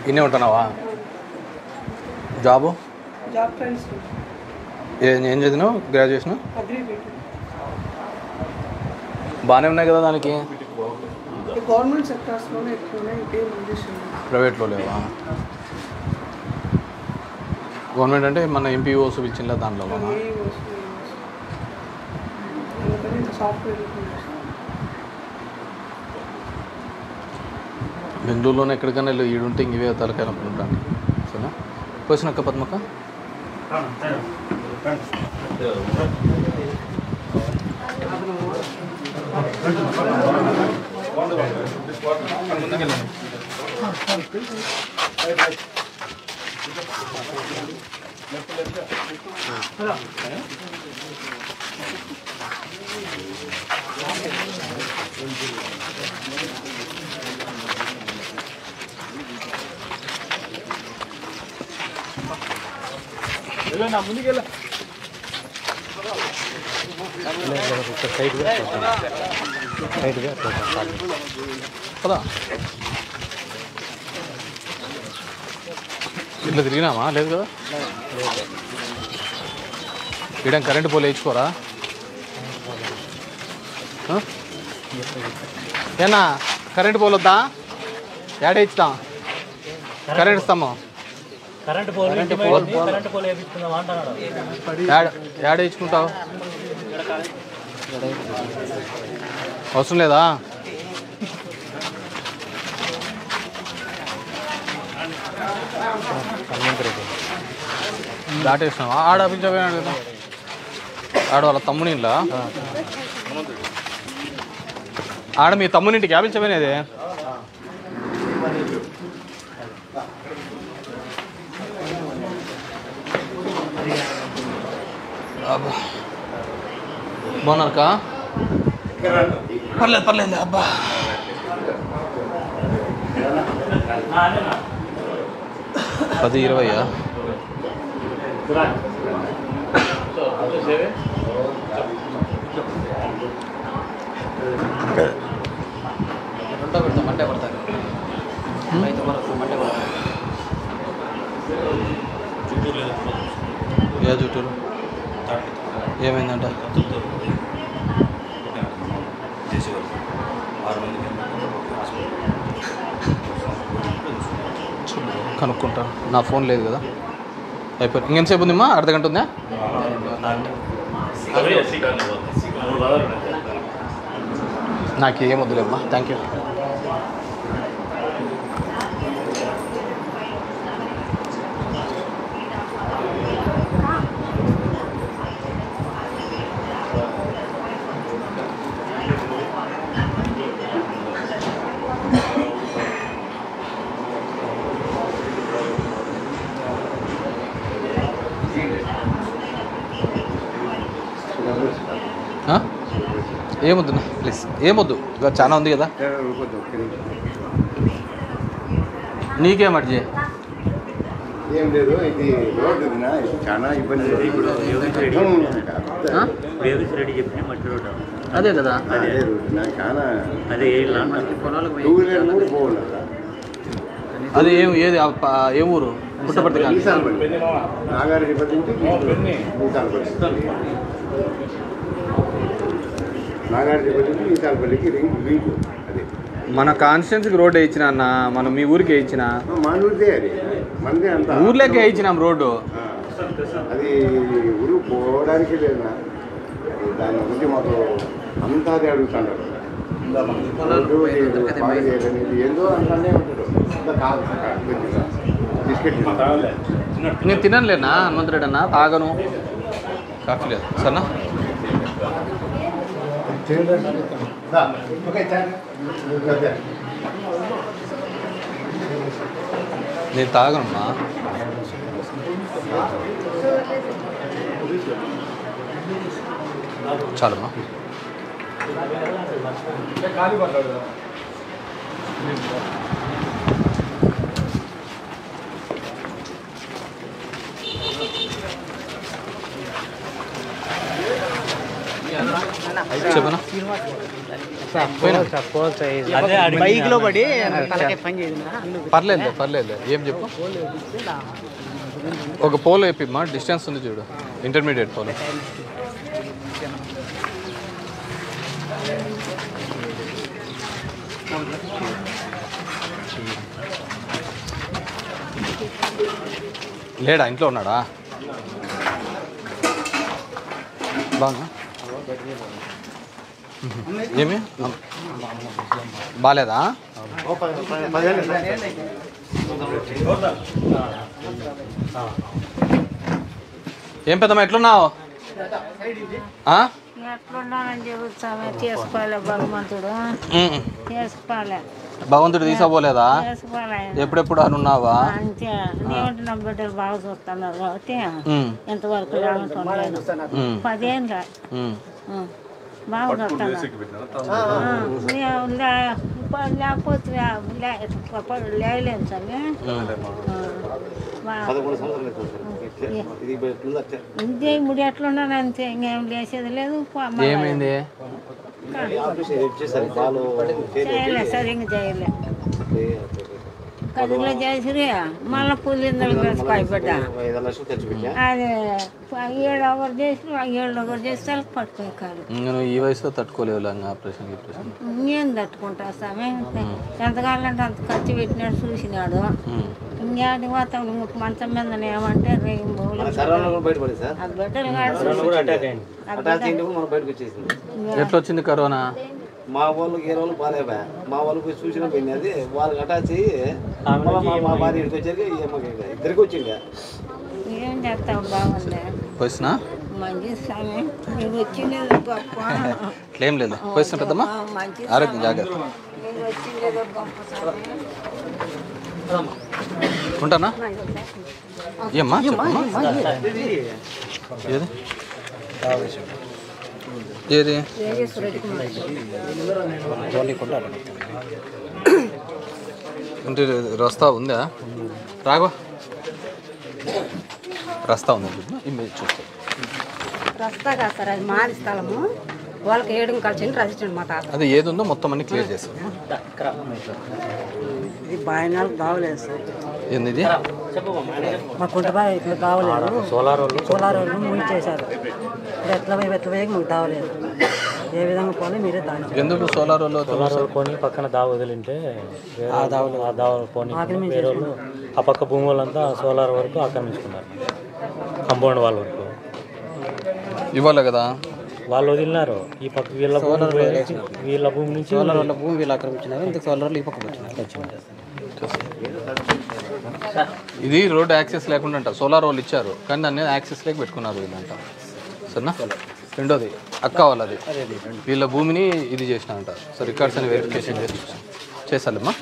ఇన్నే ఉంటున్నావా? జాబు ఏం చదివినావు? గ్రాడ్యుయేషన్ బాగానే ఉన్నాయి కదా దానికి. గవర్నమెంట్ సెక్టార్స్లోనే ఎక్కువ ఉన్నాయి, ప్రైవేట్లో లేవా? గవర్నమెంట్ అంటే మన ఎంపీఓస్ పిలిచిందా దాంట్లో? బెంగళూరులోనే ఎక్కడికైనా వెళ్ళి ఈడుంటే ఇవే తలకాయ నొప్పి ఉంటాను. సరేనా? పోసినక్క పద్మక్క ముందుకెళ్ళ కదా ఇట్లా తిరిగినామా? లేదు కదా. ఇక్కడ కరెంటు పోలు వేయించుకోరా? ఏనా కరెంటు పోలు వద్దా? యాడ ఇస్తాం కరెంట్ ఇస్తాము. యాడ ఇచ్చుకుంటావు? అవసరం లేదా? దాటేసినావు. ఆడ పిలిచపోయినాడు కదా. ఆడ వాళ్ళ తమ్మునింట్లో ఆడ మీ తమ్మునింటికి యాపించపోయినది. బాగున్నారకా? పర్లేదు పర్లేదు. అబ్బా 10-20 మంటే పడతారు. ఏ చుట్టూరు ఏమైందంట? కనుక్కుంటాను. నా ఫోన్ లేదు కదా. అయిపోయింది. ఇంకెంతసేపు ఉందిమ్మా? అర్ధగంట ఉందా? నాకేం వద్దులేమ్మా. Thank you. ఏమొద్దునా ప్లీజ్? ఏమొద్దు, చాలా ఉంది కదా. నీకేం అడ్జీ? ఏం లేదు, ఇది రోడ్డు చాలా ఇబ్బంది. అదే కదా. అది ఏది ఏ ఊరు? పుట్టపర్తి నాగారెడ్డిపల్లి నాగారెడ్డిపల్లికి ఈసాలపల్లికి లింక్. అదే మన కాన్స్టిట్యున్సీకి రోడ్డు వేయించిన అన్న. మనం మీ ఊరికి వేయించిన మన ఊరిదే, అది మనదే అంతా. ఊర్లోకి వేయించినాం రోడ్డు. అది ఊరు పోవడానికి లేదా, దాని గురించి మాకు అంతా అది అడుగుతున్నారు. ఏందో అంతానే ఉంటాడు. నేను తినలేనా హనుమంతరెడ్డి అన్న? తాగను, కాఫీ లేదు. సరేనా? నేను తాగనమ్మా. చాలమ్మా. చెప్పనా బైక్ లో పడి తలకాయ పని చేసిందా పర్లేదు ఏం చెప్పు. ఒక పోలో వేపిమ్మా, డిస్టెన్స్ ఉంది చూడు, ఇంటర్మీడియట్ పోలో. లేడా, ఇంట్లో ఉన్నాడా? బాగా ఏమి బాగాలేదా? ఏం పెద్దమ్మా ఎట్లున్నావు? ఎట్లున్నానని చెబుతామే, చేసుకోలే భగవంతుడు, చేసుకోలే. భగవంతుడు తీసుకోపోలేదా? చేసుకోలే. ఎప్పుడెప్పుడు అని ఉన్నావా? అంతే. నేనంటే నా బిడ్డలు బాగా చూస్తున్నారు కాబట్టి ఎంతవరకు లేకుంటున్నాను. 10 ఏళ్ళ బాగా చూస్తున్నారు. లేకపోతే లేలేను స్వామి. ఇంతే ఇప్పుడు ఎట్లున్నాను అంతే, ఇంకేం లేచేది లేదు. ఏమైంది? చేయలే, సరిగ్గా చేయలే. కదిలో చేసిరి మళ్ళీ పులిందలు వేసుకోబడ్డ. అది 7 ఒకరు చేసి 7 ఒకరు చేస్తే పట్టుకోయి కాదు. ఈ వయసులో తట్టుకోలేవు ఆపరేషన్. ఇంకేం తట్టుకుంటా స్వామి, ఎంత కావాలంటే అంత ఖర్చు పెట్టినాడు, చూసినాడు. ఇంకేటి పోతాం మంచం మీద ఏమంటే ఎట్లా వచ్చింది కరోనా? మా వాళ్ళకి 20 రోజులు బాగాలేవా, మా వాళ్ళకి చూసిన పోయింది. అది వాళ్ళకి అటాచ్ అయ్యి మా భార్య ఇంటికి వచ్చాక ఇద్దరికి వచ్చింది. ఏం చేస్తావు, బాగుంది పోయినా మంచి స్వామి, నీకు వచ్చిండేది గొప్ప. ఇట్లేం లేదు, పోయిన పెద్దమ్మా, ఆరోగ్యం జాగ్రత్త. నీకు వచ్చిండేది గొప్ప స్వామి. ఉంటానా? ఏమ్మా చెప్పమ్మా. ఏది ఇంటి రస్తా ఉందా? రాఘవ రస్తా ఉంది, చూస్తా. రస్తా కాదు సార్, అది మాది స్థలము. వాళ్ళకి 7 కలిసి రచించండి మా తాత. అదే ఏది ఉందో మొత్తం అన్ని క్లియర్ చేస్తాం. ఇది బాయినాలకు కావలేదు సార్. ఏంది ఇది? మా కుంట బావి ఇట్లా కావలేదు. సోలార్ వాళ్ళు ముంచేశారు. ఎట్లా పోయి మాకు దావలేదు. ఏ విధంగా పోనీ మీరే దాని. ఎందుకు సోలార్ వాళ్ళు కొని పక్కన దావ వదిలింటే ఆ దావ కొని వేరే వాళ్ళు ఆ పక్క భూమి వాళ్ళంతా సోలార్ వరకు ఆక్రమించుకున్నారు. కంపౌండ్ వాళ్ళ వరకు ఇవ్వాలి కదా, వాళ్ళు వదిలినారు. ఈ పక్క వీళ్ళ భూమి నుంచి వాళ్ళ భూమి వీళ్ళు ఆక్రమించినారు. ఇంతకు సోలార్లు ఈ పక్క వచ్చినారు. ఇది రోడ్ యాక్సెస్ లేకుండా అంట, సోలార్ వాళ్ళు ఇచ్చారు కానీ దాన్ని యాక్సెస్ లేక పెట్టుకున్నారు వీళ్ళంట. సరేనా? రెండోది అక్క వాళ్ళది, వీళ్ళ భూమిని ఇది చేసినారంట. సో రికార్డ్స్ అని వెరిఫికేషన్ చేసాలమ్మా.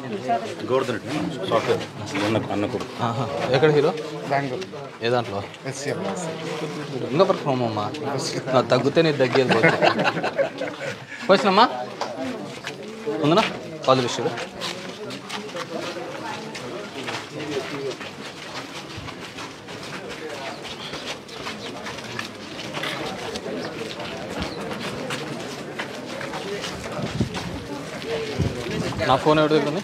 ఎక్కడ హీరో? బెంగళూరు. ఏ దాంట్లో? ఇంకా వర్క్ ఫ్రమ్ హోమ్ అమ్మా, తగ్గితే నీ దగ్గర వచ్చినమ్మా. ఉందనా ఆల్ ది బెస్ట్. నా ఫోన్ ఎవరి దగ్గర ఉంది?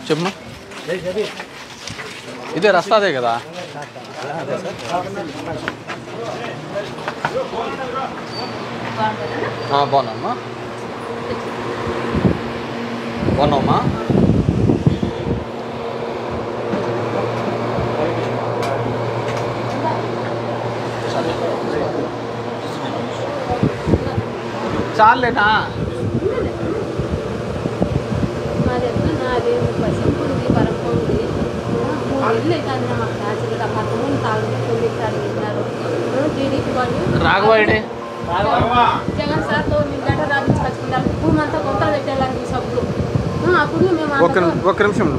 చెప్పమ్మా. ఇదే రస్తాదే కదా? బాగున్నామ్మా. బాగున్నావమ్మా? చాలేనా? రాఘవాయుడే జగన్ సార్ లెటర్ రాపించుకొచ్చుకుంటారు. భూమి అంతా కొంత పెట్టేలాంటి సబ్బులు. అప్పుడు మేము ఒక్క నిమిషం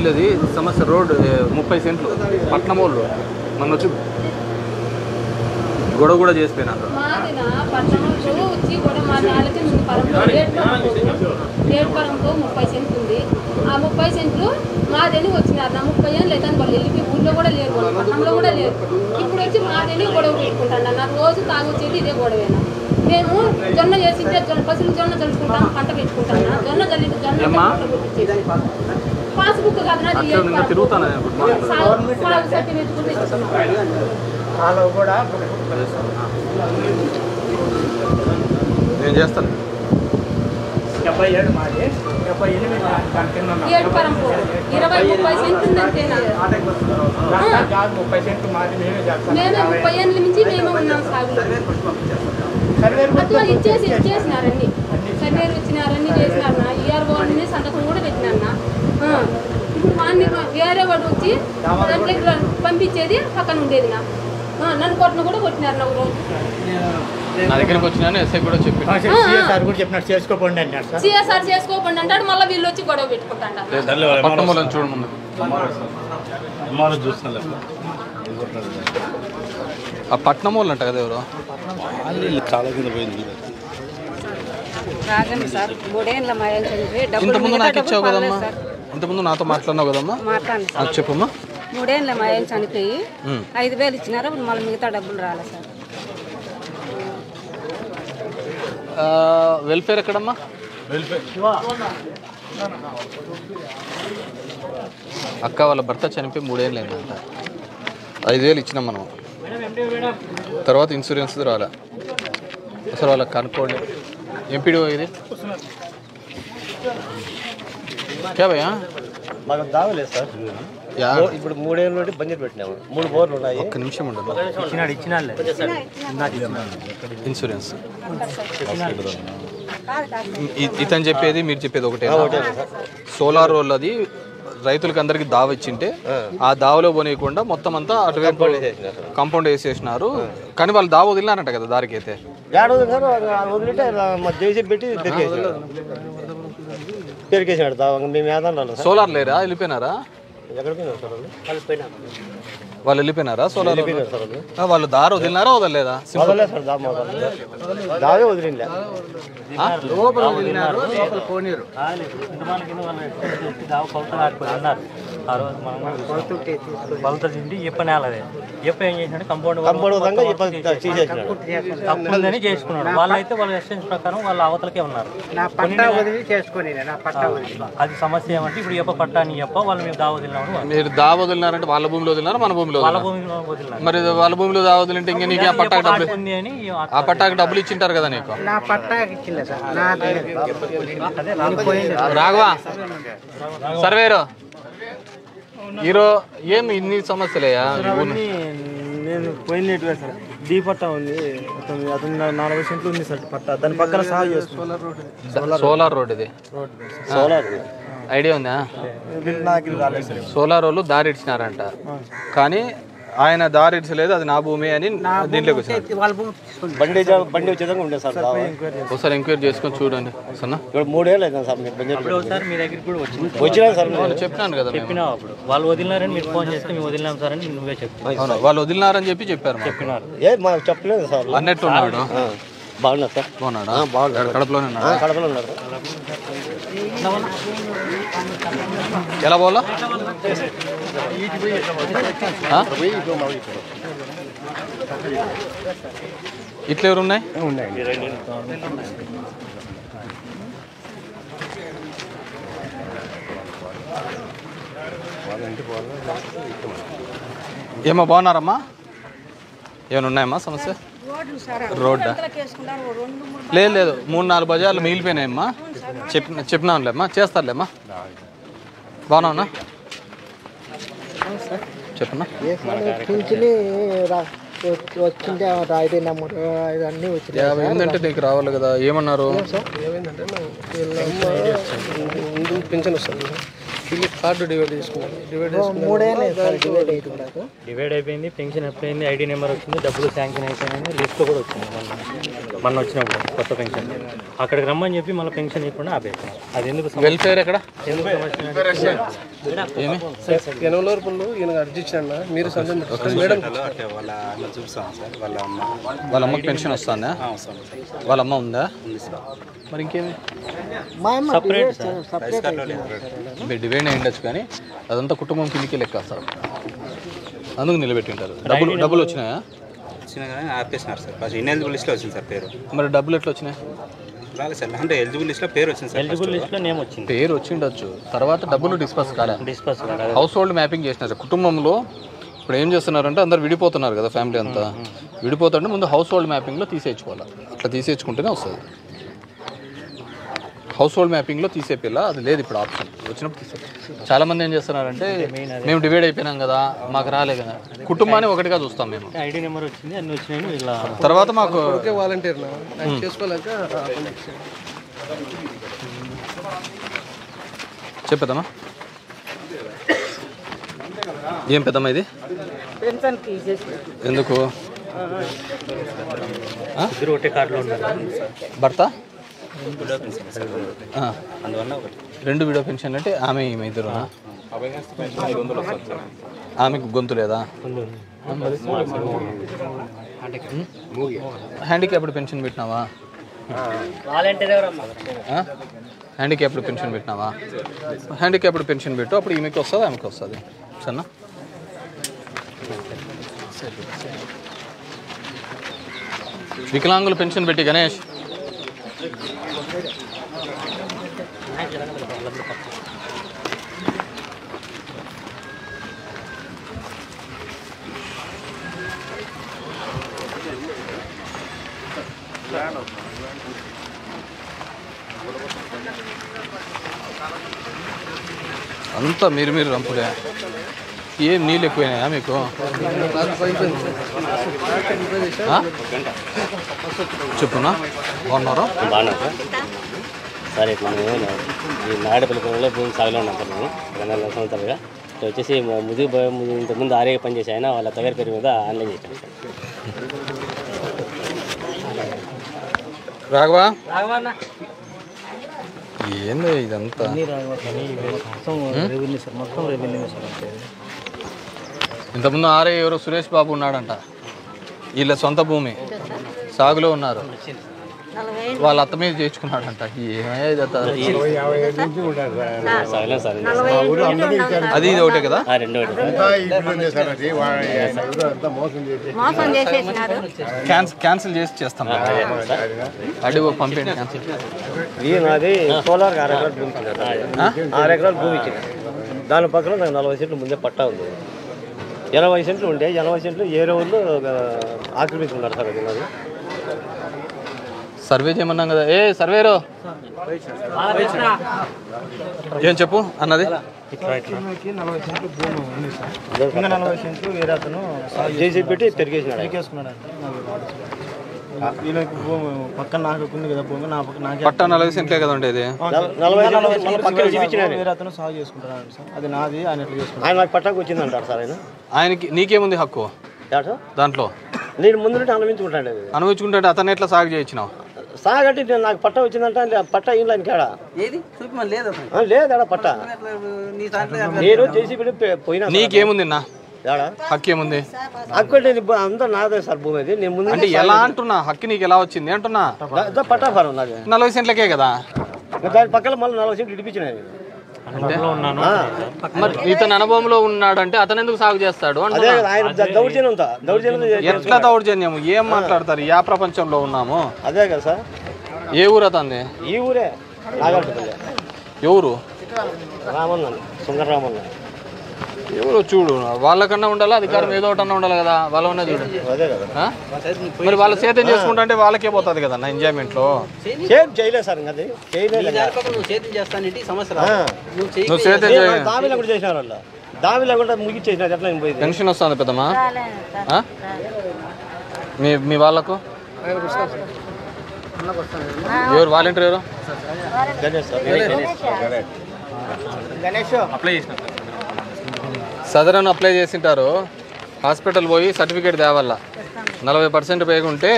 యాక్చువల్లీ అది సమస్య రోడ్ 30 సెంట్లు పట్నం వాళ్ళు మన వచ్చి గొడవ కూడా చేసిపోయినారు. మాదిన పట్టణంలో వచ్చి కూడా మా నాలుగు పరంలో రేట్ పరంలో 30 సెంట్లు ఉంది. ఆ 30 సెంట్లు మాదేని వచ్చినారు. నా 30 ఏళ్ళు అయితే వాళ్ళు వెళ్ళి ఊళ్ళో కూడా లేరు, వాళ్ళు పట్టణంలో కూడా లేరు. ఇప్పుడు వచ్చి మాదేని గొడవ పెట్టుకుంటాను. నా రోజు తాగొచ్చేది ఇదే గొడవేనా. మేము జొన్న చేసింటే పసులు జొన్న చల్లుకుంటాం, పంట పెట్టుకుంటాను. జొన్న చల్లి జొన్న పాస్బుక్ కాదు నాది సాగు సర్టిఫికేట్ కూడా నేను చేస్తాను. 77 మాది 78 పరంపు 20-30 సెంట్లు ఉందంతేనా. మేము 30 ఏళ్ళ నుంచి మేము ఉన్నాం సాగులో. అట్లా ఇచ్చేసినారన్నీ సర్వేరు ఇచ్చినారన్నీ చేసినారన్న. ఈఆర్ఓ అన్ని సంతకం కూడా పెట్టినారన్న. ఇప్పుడు వాడిని వేరే వాడు వచ్చి దాంట్లో పంపించేది పక్కన ఉండేది. నన్ను కొట్టిన కూడా కొట్టినారు. నా రోజు నా దగ్గరికి వచ్చినాను ఎస్ఐ కూడా చెప్పినారు చేసుకోకండి అంటారు. సిఎస్ఆర్ చేసుకోకండి అంటాడు. మళ్ళీ వీళ్ళు వచ్చి గొడవ పెట్టుకుంటారు. పట్టణం వాళ్ళని చూడ ముందు ఆ పట్నం వాళ్ళు అంట కదా ఎవరు చాలా కింద పోయింది. ఇంతకుముందు నాకు ఇచ్చావు కదమ్మా, ఇంతకుముందు నాతో మాట్లాడినావు కదమ్మా, చెప్పమ్మా. 3 ఏళ్ళ మా ఆయన చనిపోయి 5,000 ఇచ్చినారు. మళ్ళీ మిగతా డబ్బులు రాలే సార్. వెల్ఫేర్ ఎక్కడమ్మా? అక్క వాళ్ళ భర్త చనిపోయి 3 ఏళ్ళు అయిందంట. 5,000 ఇచ్చినాం మనం. తర్వాత ఇన్సూరెన్స్ రాలే. అసలు వాళ్ళకి కనుక్కోండి. ఎంపీడీఓ ఇది క్యా భయ్యా? మాకు దావలేదు సార్. ఇప్పుడు 3 ఏళ్ళ నుండి బంద్ పెట్టినాము. 3 బోర్లు ఉన్నాయి. ఒక్క నిమిషం ఉండదు. ఇన్సూరెన్స్ ఇతను చెప్పేది మీరు చెప్పేది ఒకటే. సోలార్ రోల్ అది రైతులకి అందరికి దావ ఇచ్చింటే ఆ దావలో పోనీయకుండా మొత్తం అంతా అటువైపు కాంపౌండ్ వేసేసినారు. కానీ వాళ్ళు దావ వదిలినారంట కదా దారికి అయితే. పెరిగేసినాడు దావ. మేము ఏదన్నా సోలార్ లేరా? వెళ్ళిపోయినారా? వాళ్ళు వెళ్ళిపోయినారా? సోలార్ వాళ్ళు దారి వదిలినారా వదలలేదా? దావే వదిలిందా? కొలత తిండి చెప్పనేలదే చెప్ప ఏం చేసినాడు కంపౌండ్ తప్పుందని చేసుకున్నాడు. వాళ్ళైతే వాళ్ళ ఎస్టెన్స్ ప్రకారం వాళ్ళ అవతలకే ఉన్నారు. అది సమస్య ఏమంటే ఇప్పుడు చెప్ప పట్టాని చెప్ప వాళ్ళు మేము దావ వదిలినాము. మీరు దావ వదిలినారంటే వాళ్ళ భూమిలో వదిలినారా మన భూమిలో? వాళ్ళ భూమిలో వదిలినారు. మరి వాళ్ళ భూమిలో దావ వదిలింటే ఇంకా నీకు ఆ పట్టాకు డబ్బులు ఆ పట్టాకు డబ్బులు ఇచ్చింటారు కదా నీకు. రాఘవా సర్వేరు ఈరో ఏమి ఇన్ని సమస్యలేయా? నేను పోయినట్టుగా సార్ దీపట్ట ఉంది. అతను 40 సెంట్లు ఉంది సార్ పట్ట. దాని పక్కన సాగు చేస్తున్నాను. సోలార్ రోడ్ ఇది. సోలార్ ఐడియా ఉందా? నాకు రాలేదు సార్. సోలార్ వాళ్ళు దారి ఇచ్చినారంట. కానీ ఆయన దారి ఇచ్చలేదు, అది నా భూమి అని దీంట్లోకి వచ్చినారు. బండి వచ్చేదాకా ఉండే సార్. ఒకసారి ఎంక్వైరీ చేసుకొని చూడండి. సన్నా 3 ఏళ్ళు అవుతుంది సార్. మీ దగ్గరికి కూడా వచ్చినా సార్. చెప్పినాను కదా చెప్పినా అప్పుడు వాళ్ళు వదిలినారని మీరు ఫోన్ చేస్తే మేము వదిలినాం సార్ అని నువ్వే చెప్తాను. వాళ్ళు వదిలినారని చెప్పి చెప్పారు. మాకు చెప్పలేదు సార్. అన్నట్టు ఉన్నాడు. బాగున్నా సార్. బాగున్నాడా? బాగున్నాడు. కడపలోనే ఉన్నాడు. కడపలో ఉన్నాడు. ఎలా పోలా? ఇట్లా ఎవరు ఉన్నాయి? ఏమో బాగున్నారమ్మా? ఏమైనా ఉన్నాయమ్మా సమస్య? రోడ్డా? లేదు లేదు 3-4 బజార్లు మిగిలిపోయినాయమ్మా. చెప్పినాంలేమ్మా, చేస్తారులేమ్మా. బాగున్నావునా? చెప్పన్నా. వచ్చింటే ఐదు నెంబర్ అన్నీ వచ్చింది. 58 నీకు రావాలి కదా. ఏమన్నారు? పెన్షన్ వస్తుంది. కార్డు డివైడ్ చేసుకున్నాను. డివైడ్ అయిపోయింది. పెన్షన్ ఎప్పుడైంది? ఐడి నెంబర్ వచ్చింది. డబ్బులు శాంక్షన్ అయిపోయింది. లిస్ట్లో కూడా వచ్చింది. మొన్న వచ్చినప్పుడు కొత్త పెన్షన్ అక్కడికి రమ్మని చెప్పి మళ్ళీ పెన్షన్ ఇవ్వకుండా ఆపేస్తున్నారు. అది ఎందుకు వెల్ఫేర్ ఎక్కడ ఎందుకు ఏమి ఎనవలూరుపుల్లో ఈయన అర్జించాడు మీరు మేడం వాళ్ళ అమ్మకి పెన్షన్ వస్తుందా? వాళ్ళ అమ్మ ఉందా? మరి ఇంకేమి డివైడ్ అయి ఉండొచ్చు కానీ అదంతా కుటుంబం కిందికి లెక్క వస్తారు, అందుకు నిలబెట్టి ఉంటారు. డబ్బులు వచ్చినాయా? వచ్చినా కానీ ఆపేసినారు సార్. ఫస్ట్ ఇన్ఎలిజిబుల్ లిస్ట్లో వచ్చింది సార్ పేరు. మరి డబ్బులు ఎట్లా వచ్చినాయి? రాలేదు సార్, అంటే ఎలిజిబుల్ లిస్ట్లో పేరు వచ్చింది సార్. ఎలిజిబుల్ లిస్ట్లో నేమ్ వచ్చింది, పేరు వచ్చిండొచ్చు. తర్వాత డబ్బులు డిస్పర్స్ కాలే. హౌస్ హోల్డ్ మ్యాపింగ్ చేసినారు కుటుంబంలో. ఇప్పుడు ఏం చేస్తున్నారంటే అందరు విడిపోతున్నారు కదా, ఫ్యామిలీ అంతా విడిపోతుంటే ముందు హౌస్ హోల్డ్ మ్యాపింగ్లో తీసేయించుకోవాలి. అట్లా తీసేయించుకుంటేనే వస్తుంది. హౌస్ హోల్డ్ మ్యాపింగ్లో తీసేపిల్ల అది లేదు ఇప్పుడు ఆప్షన్. వచ్చినప్పుడు తీసే చాలామంది ఏం చేస్తున్నారంటే మేము డివైడ్ అయిపోయినాం కదా మాకు రాలే కదా, కుటుంబాన్ని ఒకటిగా చూస్తాం మేము. ఐడి నెంబర్ వచ్చింది అన్ని వచ్చినాయి. ఇలా తర్వాత మాకు వాలంటీర్ చేసుకోలేక చెప్పేదమ్మా. ఏం పెద్దమ్మా ఇది ఎందుకు? ఇద్దరు ఒకటే కార్డులో ఉన్నారు. భర్త అందువల్ల రెండు విడో పెన్షన్ అంటే ఆమె ఈమె ఇద్దరు. ఆమెకు గొంతు లేదా? హ్యాండిక్యాప్డ్ పెన్షన్ పెట్టినావా? హ్యాండిక్యాప్డ్ పెన్షన్ పెట్టినావా? హ్యాండిక్యాప్డ్ పెన్షన్ పెట్టు, అప్పుడు ఈమెకి వస్తుంది ఆమెకి వస్తుంది. సరేనా? వికలాంగుల పెన్షన్ పెట్టి గణేష్. అంతా మీరు రంపులే. ఏం నీళ్ళు ఎక్కువైనాయా మీకు? చెప్పునా బాగున్నారా? బాగున్నాం సార్. సార్ ఇట్లా మేము ఈ నాయుడుపల్లి భూమి సాగులో ఉన్నాం సార్. మేము 2 సంవత్సరాలుగా ఇట్లా వచ్చేసి ఇంతకుముందు ఆర్ఏ పనిచేసి ఆయన వాళ్ళ తగారి పేరు మీద ఆన్లైన్ చేశాను సార్. రాఘవా ఏందో ఇదంతా ఇంతకుముందు ఆర్ఏ ఎవరో సురేష్ బాబు ఉన్నాడంట. వీళ్ళ సొంత భూమి సాగులో ఉన్నారు, వాళ్ళ అత్త మీద చేయించుకున్నాడంట. అది ఇది ఒకటే కదా? క్యాన్సిల్ చేసి చేస్తాం. అడిగి పంపేయండి క్యాన్సిల్. నాది సోలార్ 6 ఎకరాల భూమి ఇచ్చింది. 6 ఎకరాల భూమి ఇచ్చింది. దాని పక్కన నాకు 40 సెంట్లు ముందే పట్టా ఉంది. 80 సెంట్లు ఉంటే 80 సెంట్లు ఏ రోజుల్లో ఆక్రమించుకున్నారు సార్. అది నాది సర్వే చేయమన్నాం కదా. ఏ సర్వేరో ఏం చెప్పు అన్నది. 40 సెంట్లు భూమి ఉంది సార్. ఇంకా 40 సెంట్లు వేరే అతను జేసీ పెట్టి తిరిగేసుకున్నాడు. వీళ్ళకి భూమి పక్కన నాకు ఉంది కదా భూమి, నా పక్కన పట్టా 40 సెంట్లే కదా ఉండేది. వేరే అతను సాగు చేసుకుంటాడు సార్. అది నాది ఆయన ఎట్లా చేసుకుంటాడు. ఆయన నాకు పట్టాకు వచ్చింది అంటారు సార్. ఆయనకి నీకేముంది హక్కు దాంట్లో? నేను ముందు అనుభవించుకుంటాను. అనుభవించుకుంటే అతను ఎట్లా సాగు చేయించినావు? సాగట్టి నాకు పట్ట వచ్చిందంటే పట్ట ఏం లేని కాడ లేదా పట్ట నేను చేసి పోయినా. నీకేముంది నా హక్కు? ఏముంది హక్కు? అంతా నాదే సార్ భూమి. అది నేను ముందు అంటే ఎలా అంటున్నా హక్కు నీకు ఎలా వచ్చింది అంటున్నా? పట్టా ఫారం నాది 40 సెంట్లకే కదా. దాని పక్కన మళ్ళీ 40 సెంట్లు ఇడిపించినాయి. మరి ఇతని అనుభవంలో ఉన్నాడంటే అతను ఎందుకు సాగు చేస్తాడు? ఎట్లా దౌర్జన్యం? ఏం మాట్లాడతారు? యా ప్రపంచంలో ఉన్నాము? అదే కదా సార్. ఏ ఊరు అతంది? ఈ ఊరే నాగార్జునపల్లి. ఎవరు? రామన్న, సుందర రామన్న. ఎవరు చూడు, వాళ్ళకన్నా ఉండాలా అధికారం, ఏదో ఒకటి అన్నా ఉండాలి కదా. వాళ్ళ ఉన్నది చూడు. మరి వాళ్ళ సేద్యం చేసుకుంటే వాళ్ళకే పోతుంది కదా నా ఎంజాయ్మెంట్ లో. చేయలేదు సార్. దావి లేకుండా ముగిచ్చేసిన పెన్షన్ వస్తుంది పెద్దమ్మా మీ వాళ్ళకు? ఎవరు వాలంటీర్? ఎవరు? అప్లై చేసిన సదరన్ అప్లై చేసింటారు. హాస్పిటల్ పోయి సర్టిఫికేట్ తేవాలా. 40% పైగా ఉంటే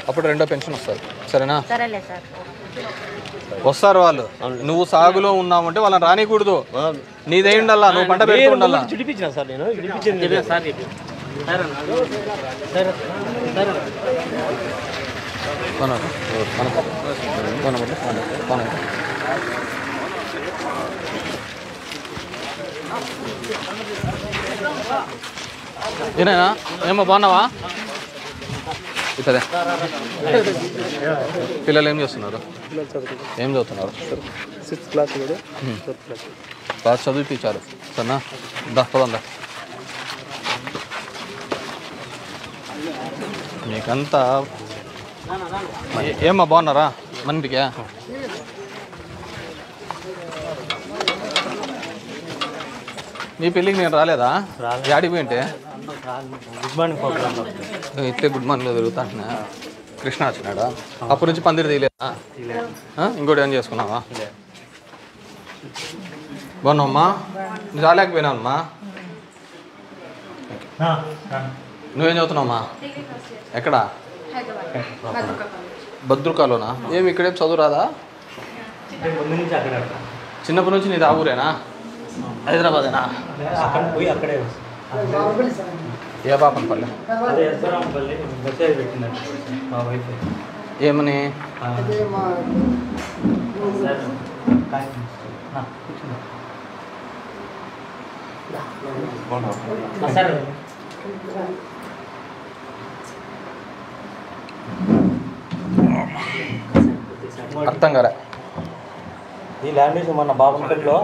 అప్పుడు రెండో పెన్షన్ వస్తుంది. సరేనా? సరేలే సార్. వస్తారు వాళ్ళు. నువ్వు సాగులో ఉన్నావంటే వాళ్ళని రానికూడదు. నీదే ఉండాలా, నువ్వు పంట పెట్టుకుండాలా. చిడిపించిన సార్ నేను చిడిపించింది సార్. ఏనా ఏమో బాగున్నావా? ఇతరే పిల్లలు ఏం చేస్తున్నారు? ఏం చదువుతున్నారు? 6th క్లాస్ కూడా బాగా చదివిపించారు. సరేనా? పదందా. మీకంతా ఏమ్మా బాగున్నారా? మనింటికే నీ పెళ్ళికి నేను రాలేదా? యాడికి పోయింటే? గుడ్ మార్నింగ్ ప్రోగ్రామ్ ఇట్లే గుడ్ మార్నింగ్లో తిరుగుతాంటున్నా. కృష్ణ వచ్చినాడా? అప్పటి నుంచి పందిరి తీయలేదా? ఇంకోటి ఏం చేసుకున్నావా? బాగున్నావమ్మా? నువ్వు రాలేకపోయినావమ్మా? నువ్వేం చదువుతున్నావమ్మా? ఎక్కడా? భద్రుకాలోనా? ఏమి ఇక్కడేం చదువు రాదా? చిన్నప్పటి నుంచి నీది ఆ ఊరేనా? హైదరాబాదేనా? అక్కడే ఏ బాపనపల్లి? ఏమని? అర్థం కదా. ఈ లాంగ్వేజ్ మన బాబుపల్లిలో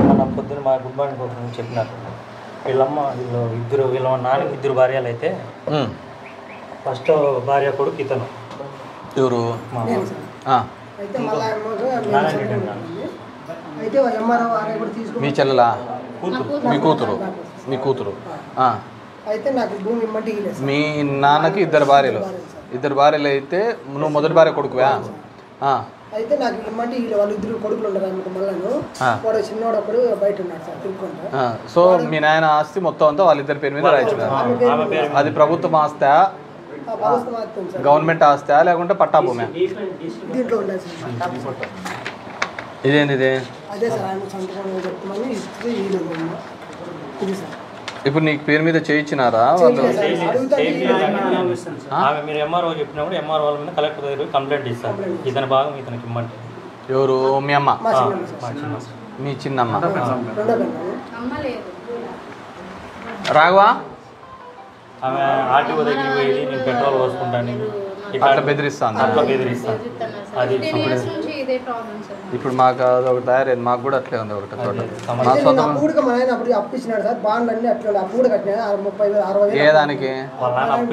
మన పొద్దున్న మా గుడ్ మార్నింగ్ ప్రోగ్రామ్ చెప్పినారు. వీళ్ళ నాన్నకి 2 భార్యలు అయితే ఫస్ట్ భార్య కొడుకు ఇతను. ఎవరు? మీ చెల్లెలా? మీ కూతురు? మీ కూతురు. మీ నాన్నకి 2 భార్యలు. 2 భార్యలు అయితే నువ్వు మొదటి భార్య కొడుకువా? అయితే నాకు ఇమ్మంటే వీళ్ళు వాళ్ళిద్దరు కొడుకులు ఉండరు అన్నమాట. మళ్ళీ వాడు చిన్నవాడు ఒకడు బయట ఉన్నాడు సార్ తిరుక్కుంటా. సో మీ నాయన ఆస్తి మొత్తం అంతా వాళ్ళిద్దరి పేరు మీద రాయించారు. అది ప్రభుత్వం ఆస్తా, గవర్నమెంట్ ఆస్తా, లేకుంటే పట్టా భూమి? దీంట్లో ఉండాలి సార్. ఇదేంది ఇది? అదే సార్ ఆయన సంతకం చెప్తామని ఇది సార్. ఇప్పుడు నీకు పేరు మీద చేయించినారా వాళ్ళు? మీరు ఎంఆర్ఓ చెప్పినప్పుడు ఎంఆర్ఓ వాళ్ళ మీద కలెక్టర్ దగ్గర కంప్లైంట్ ఇస్తారు. ఇతని భాగం ఇతనికి ఇమ్మంటే. ఎవరు? మీ అమ్మ? మీ చిన్నమ్మ? రాఘవా? ఆమె ఆర్టీఓ దగ్గరికి పోయి నేను పెట్రోల్ పోసుకుంటాను అట్లా బెదిరిస్తాను. అట్లా బెదిరిస్తాను. అది ఇప్పుడు మాకు అది ఒకటి తయారైంది. మాకు కూడా అట్లే ఉంది ఒకటి. ఏ దానికి? అప్పు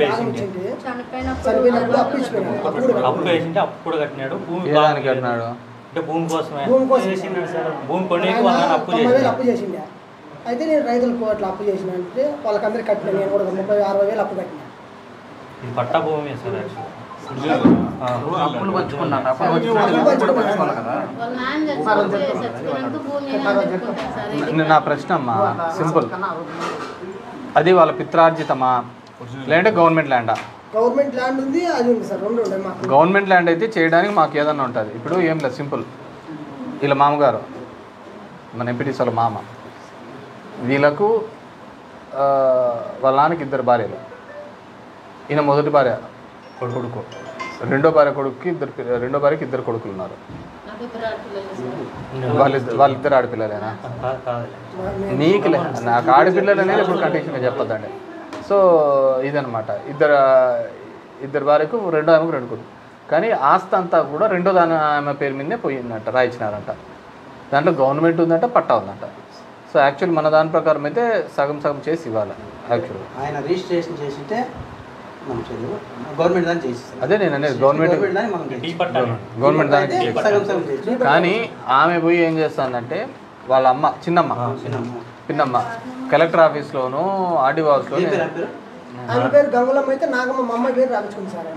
వేసింటే అప్పు కూడా కట్టినాడు. ఏ దానికి కట్టినాడు? అంటే భూమి కోసమే. భూమి కొనేకి వాళ్ళని అప్పు చేసిండు. అయితే నేను రైతులకు అట్లా అప్పు చేసిన అంటే వాళ్ళకందరికి కట్టినా. నేను కూడా 30,000-60,000 అప్పు కట్టినా. ఇది పట్టా భూమి సార్. నా ప్రశ్న అమ్మా సింపుల్. అది వాళ్ళ పిత్రార్జితమా లేదంటే గవర్నమెంట్ ల్యాండా? గవర్నమెంట్ ల్యాండ్ ఉంది, అది ఉంది సార్. 2 ఉన్నాయి మాకు. గవర్నమెంట్ ల్యాండ్ అయితే చేయడానికి మాకు ఏదన్నా ఉంటుంది. ఇప్పుడు ఏం లేదు, సింపుల్. వీళ్ళ మామగారు మన ఎంపీటీసీ వాళ్ళ మామ, వీళ్ళకు వాళ్ళ నాన్నకి 2 భార్యలు. ఈయన మొదటి భార్య కొడుకు, రెండో భార్య కొడుకుకి రెండో భార్యకి 2 కొడుకులు ఉన్నారు. వాళ్ళిద్దరు ఆడపిల్లలేనా? నీకులే, నాకు ఆడపిల్లలు అనేది ఇప్పుడు కండిషన్గా చెప్పొద్దండి. సో ఇదనమాట. ఇద్దరు భార్యకు రెండో ఆమెకు 2 కొడుకు. కానీ ఆస్తి అంతా కూడా రెండో ఆమె పేరు మీదనే పోయిందంట, రాయించినారంట. దాంట్లో గవర్నమెంట్ ఉందంట, పట్టా ఉందంట. సో యాక్చువల్ మన దాని ప్రకారం అయితే సగం సగం చేసి ఇవ్వాలి. యాక్చువల్ ఆయన రిజిస్ట్రేషన్ చేసింటే గవర్నమెంట్ దాన్ని చేసి, అదే నేను అనేది గవర్నమెంట్ దానికి. కానీ ఆమె పోయి ఏం చేస్తుందంటే వాళ్ళ అమ్మ, చిన్నమ్మ పిన్నమ్మ కలెక్టర్ ఆఫీస్లోను ఆర్డీఓ ఆఫీస్లోను ఆయన పేరు గంగులమ్మ అయితే నాగమ్మ మా అమ్మాయి పేరు రాపించుకుంది సార్.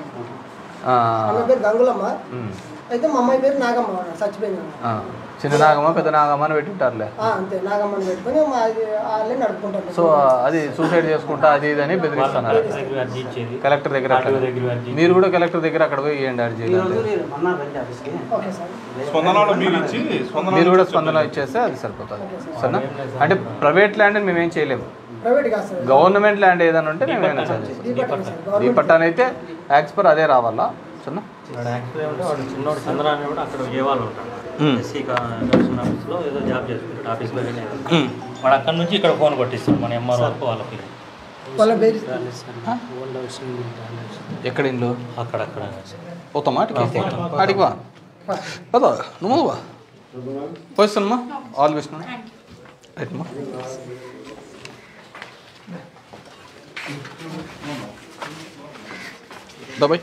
ఆమె పేరు గంగులమ్మ అయితే మా అమ్మాయి పేరు నాగమ్మ చచ్చిపోయింది. చిన్న నాగమ్మ పెద్ద నాగమ్మ అని పెట్టింటారులే. అంతే నాగమ్మని పెట్టుకొని వాళ్ళే నడుపుకుంటారు. సో అది సూసైడ్ చేసుకుంటా అది ఇది అని బెదిరిస్తున్నారు కలెక్టర్ దగ్గర. మీరు కూడా కలెక్టర్ దగ్గర అక్కడ పోయి ఇవ్వండి అర్జీ. మీరు కూడా స్పందన ఇచ్చేస్తే అది సరిపోతుంది సరేనా. అంటే ప్రైవేట్ ల్యాండ్ అని మేమేం చేయలేము, గవర్నమెంట్ ల్యాండ్ ఏదైనా ఉంటే మేము ఏమైనా చేస్తాం. ఈ పట్టాన్ని అయితే యాక్స్ పర్ అదే రావాలా సరేనా. చిన్నోడు చంద్రాన్ని కూడా అక్కడ ఏ వాళ్ళు ఉంటాడు ఎస్సీ కమిషన్ ఆఫీస్లో ఏదో జాబ్ చేసుకుంటాడు ఆఫీస్లో. వాడు అక్కడ నుంచి ఇక్కడ ఫోన్ కొట్టిస్తాడు మన ఎంఆర్ వరకు వాళ్ళకి. ఎక్కడ ఇల్లు? అక్కడక్కడ పోతామా ఆడికి వా పదా నువ్వు వా పోయిస్తానమ్మా. ఆల్ బెస్ట్ రైట్మ్మా. బాయ్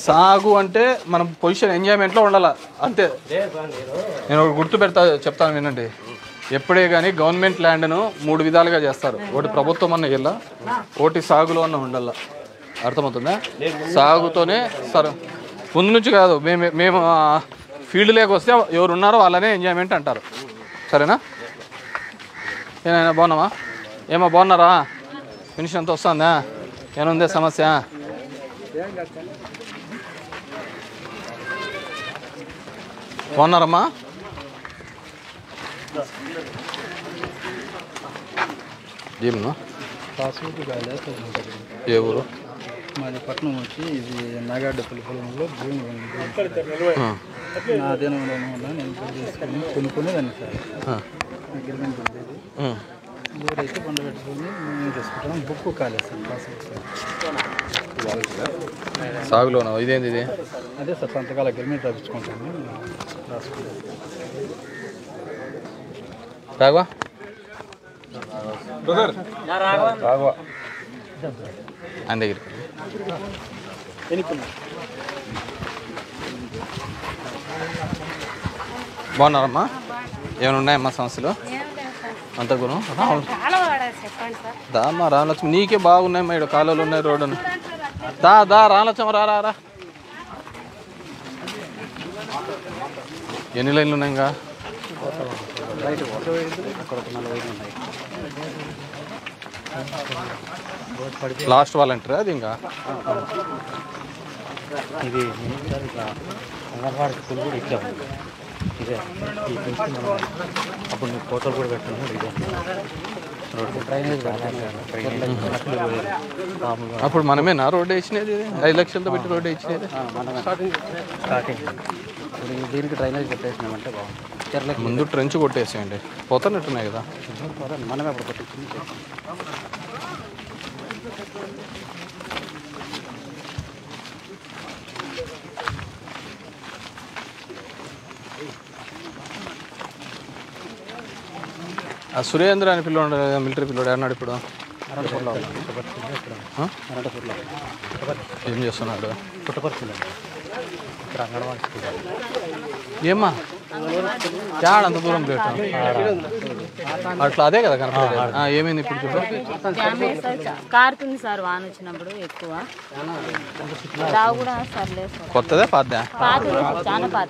సాగు అంటే మనం పొజిషన్ ఎంజాయ్మెంట్లో ఉండాలి అంతే. నేను ఒకటి గుర్తు చెప్తాను వినండి. ఎప్పుడే కానీ గవర్నమెంట్ ల్యాండ్ను 3 విధాలుగా చేస్తారు. ఒకటి ప్రభుత్వం అన్న ఇళ్ళ, ఒకటి సాగులో అన్న ఉండాల. అర్థమవుతుందా? సాగుతోనే సరే ముందు నుంచి కాదు, మేము ఫీల్డ్లోకి వస్తే ఎవరు ఉన్నారో వాళ్ళనే ఎంజాయ్మెంట్ అంటారు సరేనా. ఏమైనా బాగున్నావా? ఏమో బాగున్నారా? పెన్షన్ అంతా వస్తుందా? ఏముందే సమస్య? బాగున్నారమ్మా? ఏమన్నా ఏ ఊరు? మాది పట్నం వచ్చి ఇది నాగాడపల్లి పొలంలో భూమి నా అధీనంలో నేను చేసుకుని కొనుక్కునేదాన్ని సార్. అగ్రిమెంట్ ఉండేది. ఊరైతే పండు పెట్టుకొని మేము తీసుకుంటాం. బుక్ కాలేదు సార్ పాస్బుక్ సార్. సాగులోనా? ఇదేంది ఇది? అదే సార్ సంతకాల అగ్రిమెంట్ రాపించుకుంటాను రాసుకుంటాను. రాఘవా రాఘవా ఆయన దగ్గరికి బాగున్నారమ్మా? ఏమైనా ఉన్నాయమ్మా సమస్యలు? అంత గుణం దామ్మా రాలక్ష్మి నీకే బాగున్నాయమ్మా. ఇక్కడ కాలువలు ఉన్నాయి, రోడ్డు దా రాలక్ష్మ రా. ఎన్ని లైన్లు ఉన్నాయి ఇంకా? లాస్ట్ వాలంటీరా అది? ఇంకా ఇది అంగన్వాడీ స్కూల్ కూడా ఇచ్చాము. ఇదే ఈ పెన్షన్ మనం అప్పుడు నీకు ఫోటోలు కూడా పెట్టాము. ఇదే అప్పుడు మనమేనా రోడ్డు వేసినది? 5 లక్షలతో పెట్టి రోడ్డు వేసినది స్టార్టింగ్. దీనికి డ్రైనేజ్ పెట్టేసినామంటే బాగుంది. ముందు ట్రెంచ్ కొట్టేసేయండి, పోతున్నట్టున్నాయి కదా. మనమే అప్పుడు కొట్టించింది. ఆ సురేంద్ర అని పిల్లడు, మిలిటరీ పిల్లడు అన్నాడు. ఇప్పుడు ఏం చేస్తున్నాడు? ఏమ్మా అంత దూరం పెట్టు అట్లా అదే కదా కనపడేది. ఏమైంది ఇప్పుడు? కారుతుంది సార్ వాన వచ్చినప్పుడు ఎక్కువ. కొత్తదే పాతదా? చాలా పాత.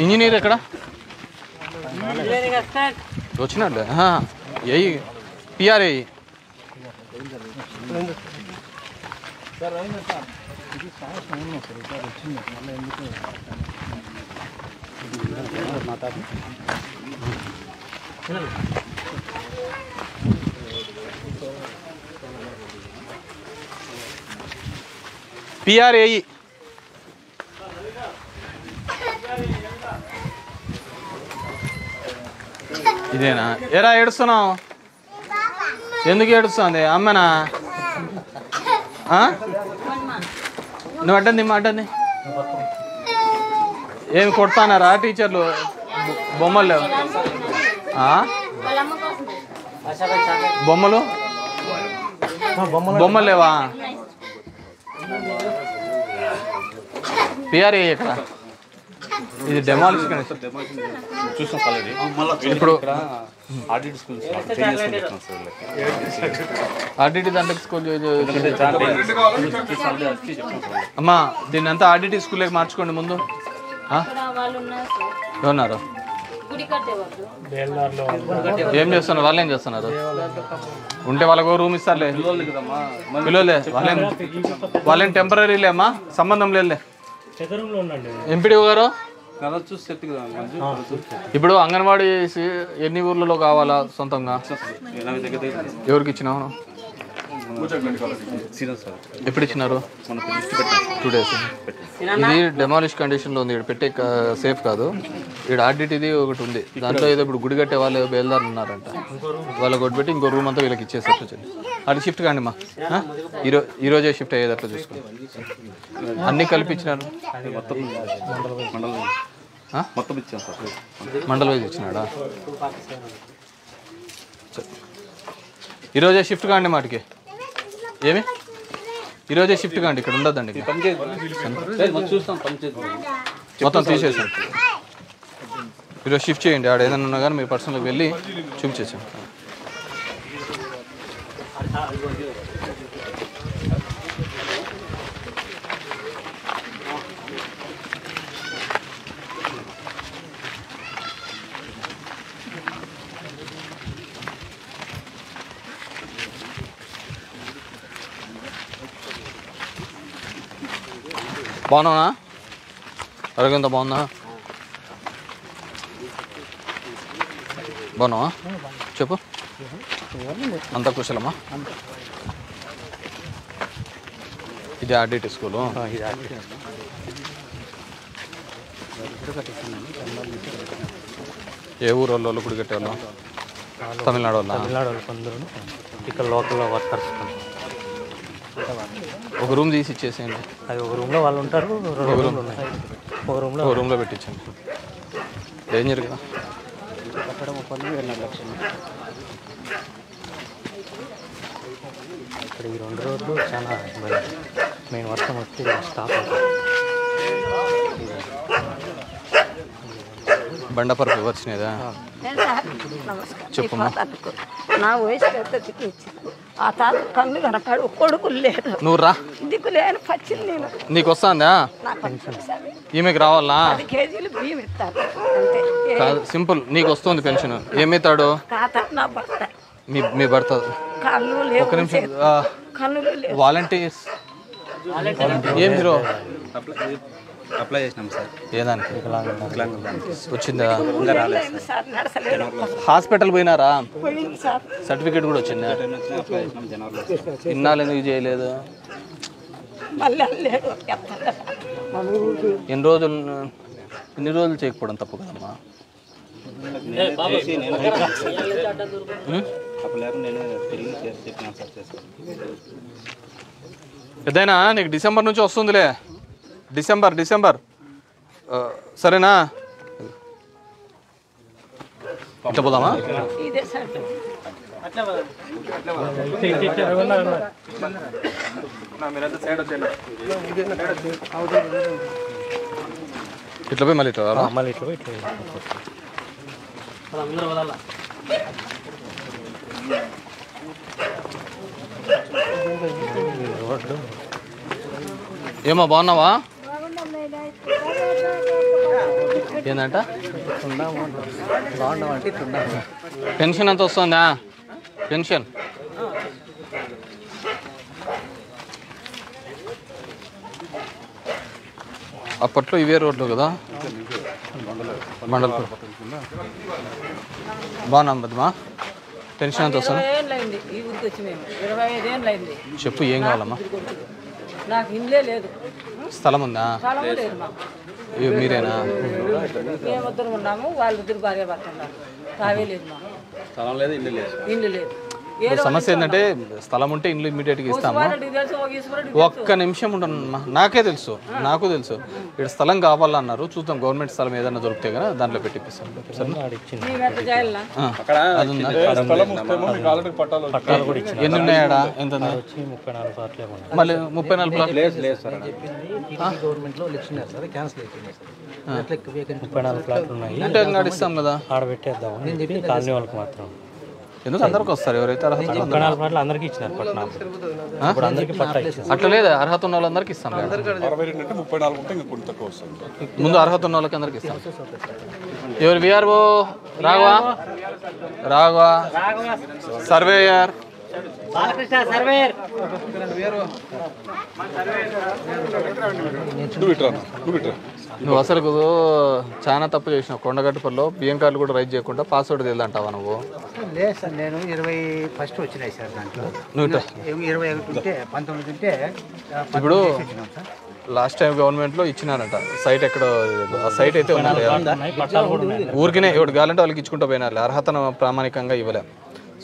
ఇంజనీర్ ఎక్కడ వచ్చినట్లే? ఏయి పిఆర్ ఏయి. పిఆర్ ఏయి. ఇదేనా? ఎరా ఏడుస్తున్నావు? ఎందుకు ఏడుస్తుంది అమ్మనా? నువ్వు అడ్డంది మా అడ్డంది ఏమి కొడతానారా టీచర్లు? బొమ్మలు లేవు? బొమ్మలు లేవా? పిఆర్ఏ ఇక్కడ ఇది డెమాలిష్ చూసాం ఆల్రెడీ ఇప్పుడు ఆర్డిటి స్కూల్ ఆర్డిటి దాంట్లో స్కూల్ అమ్మా దీన్ని అంతా ఆర్డిటి స్కూల్లోకి మార్చుకోండి ముందు. ఏమన్నారు? ఏం చేస్తున్నారు? వాళ్ళు ఏం చేస్తున్నారు? ఉంటే వాళ్ళకు రూమ్ ఇస్తారులే. పిల్లలే వాళ్ళేం టెంపరీలే అమ్మా, సంబంధం లేదులే. ఎంపీడీఓ గారు ఇప్పుడు అంగన్వాడీ ఎన్ని ఊర్లలో కావాలా సొంతంగా? ఎవరికి ఇచ్చినావు? ఎప్పుడు ఇచ్చినారు? 2 days. ఇది డెమాలిష్ కండిషన్లో ఉంది. ఇక్కడ పెట్టే సేఫ్ కాదు. ఇక్కడ ఆర్డిటీది ఒకటి ఉంది. దాంట్లో ఏదో ఇప్పుడు గుడి కట్టే వాళ్ళు బేల్దారులు ఉన్నారంట. వాళ్ళకి ఒకటి పెట్టి ఇంకో రూమ్ అంతా వీళ్ళకి ఇచ్చేసేట్టు వచ్చండి. అది షిఫ్ట్ కాండి మా, ఈరోజే షిఫ్ట్ అయ్యేటట్లు చూసుకోండి. అన్నీ కలిపి ఇచ్చినారు. మండల్ వైజ్ ఇచ్చినాడా? ఈరోజే షిఫ్ట్ కాండి మాటికి. ఏమి ఈరోజే షిఫ్ట్ కాండి, ఇక్కడ ఉండద్దండి. మొత్తం తీసేసాను. ఈరోజు షిఫ్ట్ చేయండి. ఆడ ఏదైనా ఉన్నా కానీ మీ పర్సనల్కి వెళ్ళి చూపించేసాను. బాగున్నావునా? ఆరోగ్యం అంతా బాగుందా? బాగున్నావా? చెప్పు. అంతా కుశలమ్మా? ఇది ఆర్డిటి స్కూలు. ఏ ఊరు వాళ్ళు గుడి కట్టేవాళ్ళు? తమిళనాడు వాళ్ళు. తమిళనాడు వాళ్ళు కొందరు, ఇక్కడ లోకల్ వర్కర్స్. ఒక రూమ్ తీసి ఇచ్చేసేయండి. అది ఒక రూమ్లో వాళ్ళు ఉంటారు. ఒక రూమ్లో పెట్టించండి. డేంజర్ కదా. ఇక్కడ ఈ 2 రోజులు చాలా మెయిన్ వర్షం వస్తే స్టాప్ అవుతుంది. బండపరపు వచ్చినదా? చెప్పమ్మా. నా వయసు ఆ తాత కన్ను కనపడు, కొడుకులు లేరు. నువ్వు రా, దిక్కు లేని పచ్చింది నేను. నీకు వస్తుందా? ఈమెకి రావాలా? 10 కేజీలు బియ్యం ఇస్తారు అంతే. కాదు, సింపుల్. నీకు వస్తుంది పెన్షన్. ఏమవుతాడు? తాత నా భర్త. మీ భర్త. కన్ను లేవు. ఒక నిమిషం. కన్నులు లేవు. వాలంటీర్స్ ఏం హీరో అప్లై చేసినాం సార్. ఏదానికి? వచ్చిందా? సార్ నడసలేదు. హాస్పిటల్ పోయినారా? పోయింది సార్. సర్టిఫికేట్ కూడా వచ్చిందా? ఇన్నాళ్ళు ఎందుకు చేయలేదు? మళ్ళీ లేడు. ఎన్ని రోజులు చేయకపోవడం తప్పు కదమ్మా. ఏదైనా నీకు డిసెంబర్ నుంచి వస్తుందిలే. డిసెంబర్ సరేనా? ఇట్లా పోదామా? ఇట్లా పోయి మళ్ళీ ఇట్లా ఏమో బాగున్నావా? ఏందంట? పెన్షన్ ఎంత వస్తుందా? పెన్షన్ అప్పట్లో ఇవే రోడ్లు కదా. మండల బాగున్నా బద్దమా? పెన్షన్ ఎంత వస్తుంది? చెప్పు, ఏం కావాలమ్మా? నాకు ఇల్లే లేదు. స్థలం ఉందా? మీరేనా? మేమిద్దరు ఉన్నాము, వాళ్ళిద్దరు భార్య భర్త ఉన్నారు. తావే లేదు మాకు. స్థలం లేదు, ఇల్లు లేదు. ఇల్లు లేదు. సమస్య ఏంటంటే స్థలం ఉంటే ఇల్లు ఇమ్మీడియట్గా ఇస్తాము. ఒక్క నిమిషం ఉండమ్మా, నాకే తెలుసు, నాకు తెలుసు. ఇక్కడ స్థలం కావాలన్నారు, చూద్దాం గవర్నమెంట్ స్థలం ఏదైనా దొరికితే కదా దాంట్లో పెట్టిపిస్తాం. ఎన్ని ఉన్నాయాడా? ఎంత మళ్ళీ 34 ప్లాట్లు ఉంటే నడిస్తాం కదా, ఆడ పెట్టేద్దాం కాలనీ వాళ్ళకి మాత్రం. ఎందుకు అందరికి వస్తారు? ఎవరైతే అర్హత అందరికి ఇచ్చినారు పట్నాలు, అందరికి పట్టా ఇచ్చారు. అట్లా లేదా? అర్హత ఉన్న వాళ్ళందరికీ ఇస్తాం. ముందు అర్హత ఉన్న వాళ్ళకి అందరికి ఇస్తాం. ఎవరు విఆర్ఓ? రాఘవా, రాఘవా సర్వేయర్, నువ్వు అసలు చాలా తప్పు చేసినావు. కొండగట్టుపల్లిలో బియ్యం కార్డులు కూడా రైజ్ చేయకుండా పాస్వర్డ్ తెలియదంటావా నువ్వు? లేదు సార్, నేను 21 వచ్చినాయి సార్ దాంట్లో. నువ్వు 21 ఉంటే 19 ఉంటే ఇప్పుడు లాస్ట్ టైం గవర్నమెంట్లో ఇచ్చినారంట సైట్. ఎక్కడ ఆ సైట్ అయితే ఉన్నది, ఊరికినే ఎవరు కావాలంటే వాళ్ళకి ఇచ్చుకుంటూ పోయినారు. అర్హతను ప్రామాణికంగా ఇవ్వలేం.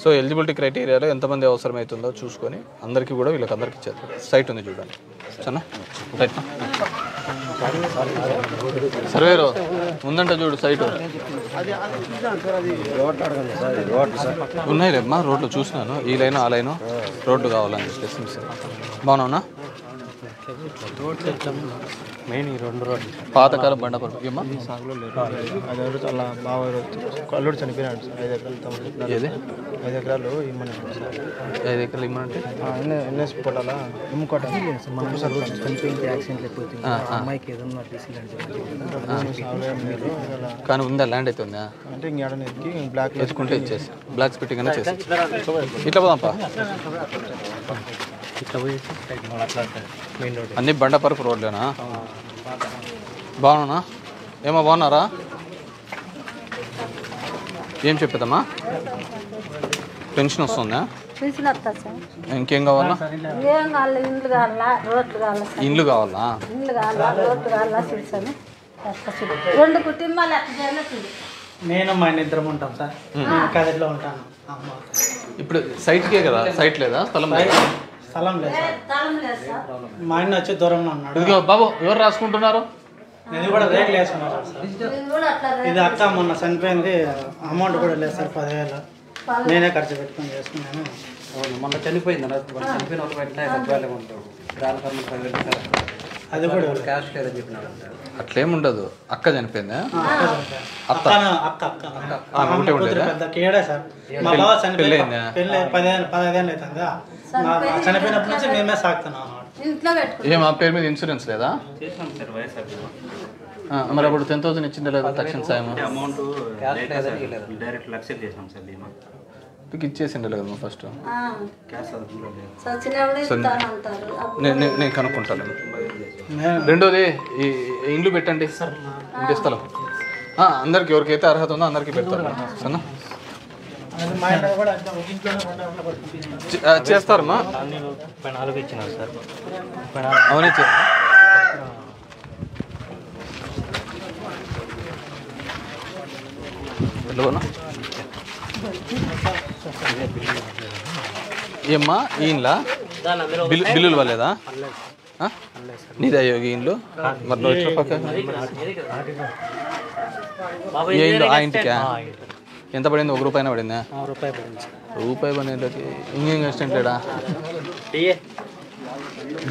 సో ఎలిజిబిలిటీ క్రైటీరియాలో ఎంతమంది అవసరమవుతుందో చూసుకొని అందరికీ కూడా వీళ్ళకి అందరికి ఇచ్చారు. సైట్ ఉంది చూడండి సరేనా? రైట్ సర్వేరు ఉందంట చూడు సైటు. ఉన్నాయి రేమ్మా రోడ్లు చూసినాను, ఈ లైన్ ఆ లైను రోడ్లు కావాలని చెప్పేసి. బాగున్నావునా? మెయిన్ ఈ 2 రోడ్లు పాతకాలం బండపడు ఏమా అలా బాగా అల్లుడు చనిపోయినాడు సార్. 5 ఎకరాలు ఏది 5 ఎకరాలు ఇమ్మని 5 ఎకరాలు ఇమ్మంటే ఎన్ఎస్ కొట్టాలా ఇమ్ముకోట మనం సార్ చనిపోయింది యాక్సిడెంట్ అయిపోతుంది. అమ్మాయికి ఏదన్నా తీసుకెళ్ళండి కానీ ఉందా? ల్యాండ్ అయితే ఉందా? అంటే ఇంకేడనేది బ్లాక్ తెచ్చుకుంటే ఇచ్చేసి బ్లాక్ స్పిట్టింగ్ అనే చేసి ఇట్లా పోదాంపా. అన్ని బండపరుపు రోడ్లేనా? బాగున్నా? ఏమో బాగున్నారా? ఏం చెప్పేదమ్మా? పెన్షన్ వస్తుందా? ఇంకేం కావాలా? ఇండ్లు కావాలా? రెండు కుటుంబాలు నేను మా ఇద్దరం ఉంటాం సార్. కదిలో ఉంటాను. ఇప్పుడు సైట్కే కదా? సైట్ లేదా? స్థలం లేదా? స్థలం లేదు సార్. మా ఆయన వచ్చి దూరంలో ఉన్నాడు. ఇదిగో బాబు ఎవరు రాసుకుంటున్నారు? నేను కూడా రేట్లు వేసుకున్నాను సార్. ఇది అక్క మొన్న చనిపోయింది, అమౌంట్ కూడా లేదు సార్. 10,000 నేనే ఖర్చు పెట్టుకొని చేసుకున్నాను. మొన్న చనిపోయింది, చనిపోయిన ఒక వెంటనే 10,000 ఉంటాడు. అది కూడా క్యాష్ లేదని చెప్పినాడు. అట్లేముండదు. అక్క చనిపోయిందా? అత్త ఒకటే ఉండేదా? మా బావ చనిపోయింది, పెళ్ళి 15 ఏళ్ళు అవుతుందా. చనిపోయినప్పటి నుంచి మేమే సాగుతున్నాం. ఏం ఆ పేరు మీద ఇన్సూరెన్స్ లేదా? మరి అప్పుడు 10,000 ఇచ్చిందా లేదా తక్షణ సాయం? డైరెక్ట్ లక్షలు చేసినాం సార్ బీమా. ఇచ్చేసిండే కదా ఫస్ట్. సచినప్పుడు నేను కనుక్కుంటాను. రెండోది ఈ ఇండ్లు పెట్టండి ఇంటి స్థలం. అందరికి ఎవరికైతే అర్హత ఉందో అందరికీ పెడతారు సరేనా? చేస్తారమ్మా. అవునే ఏమ్మా ఈయనలా బిల్లులు వాళ్ళేదా? నీదా ఈయనలు? మరి నువ్వు ఎట్లా పక్క ఏ ఇల్లు? ఆ ఇంటికా? ఎంత పడింది? 1 రూపాయి పడిందా? రూపాయి పడింది. ఇంకేం అసిస్టెంట్ లేడా?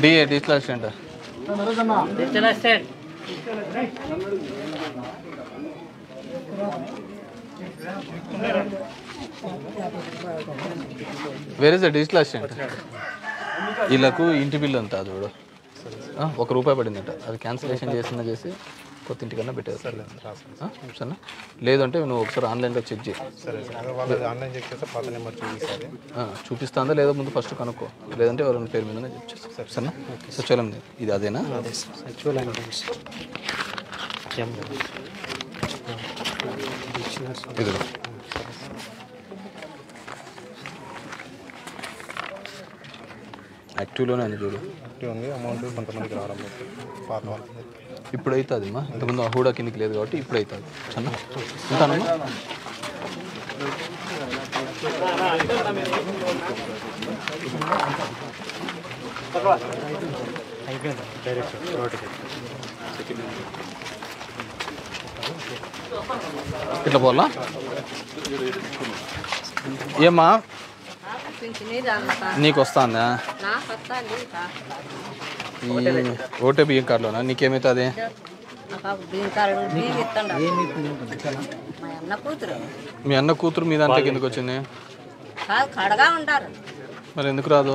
DA digital assistant. Where is the digital assistant? వీళ్ళకు ఇంటి బిల్లు అంతా చూడు 1 రూపాయి పడిందట. అది క్యాన్సిలేషన్ చేసి కొత్త ఇంటికన్నా పెట్టేది సరేనా? లేదంటే నువ్వు ఒకసారి ఆన్లైన్లో చెక్ చేయి. చూపిస్తుందా లేదా ముందు ఫస్ట్ కనుక్కో. లేదంటే ఎవరైనా పేరు మీదనే చెక్ చేస్తా సరేనా? సచివాలయం ఇది అదేనా? ఇదిగో యాక్టివ్లోనే అని చూడు. అమౌంట్ కొంతమందికి రావడం పాత ఇప్పుడు అవుతుంది అమ్మా. ఇంతకుముందు హూడా కిందికి లేదు కాబట్టి ఇప్పుడు అవుతుంది. సరేనా? ఉంటానమ్మా. అయిపోయింది డైరెక్ట్ రోడ్డుకి ఇట్లా పోలా ఏమ్మా నీకు వస్తుందా ఓటే బియ్యం కార్డులోనా నీకేమవుతుంది మీ అన్న కూతురు మీ దాంట్లోకి ఎందుకు వచ్చింది మరి ఎందుకు రాదు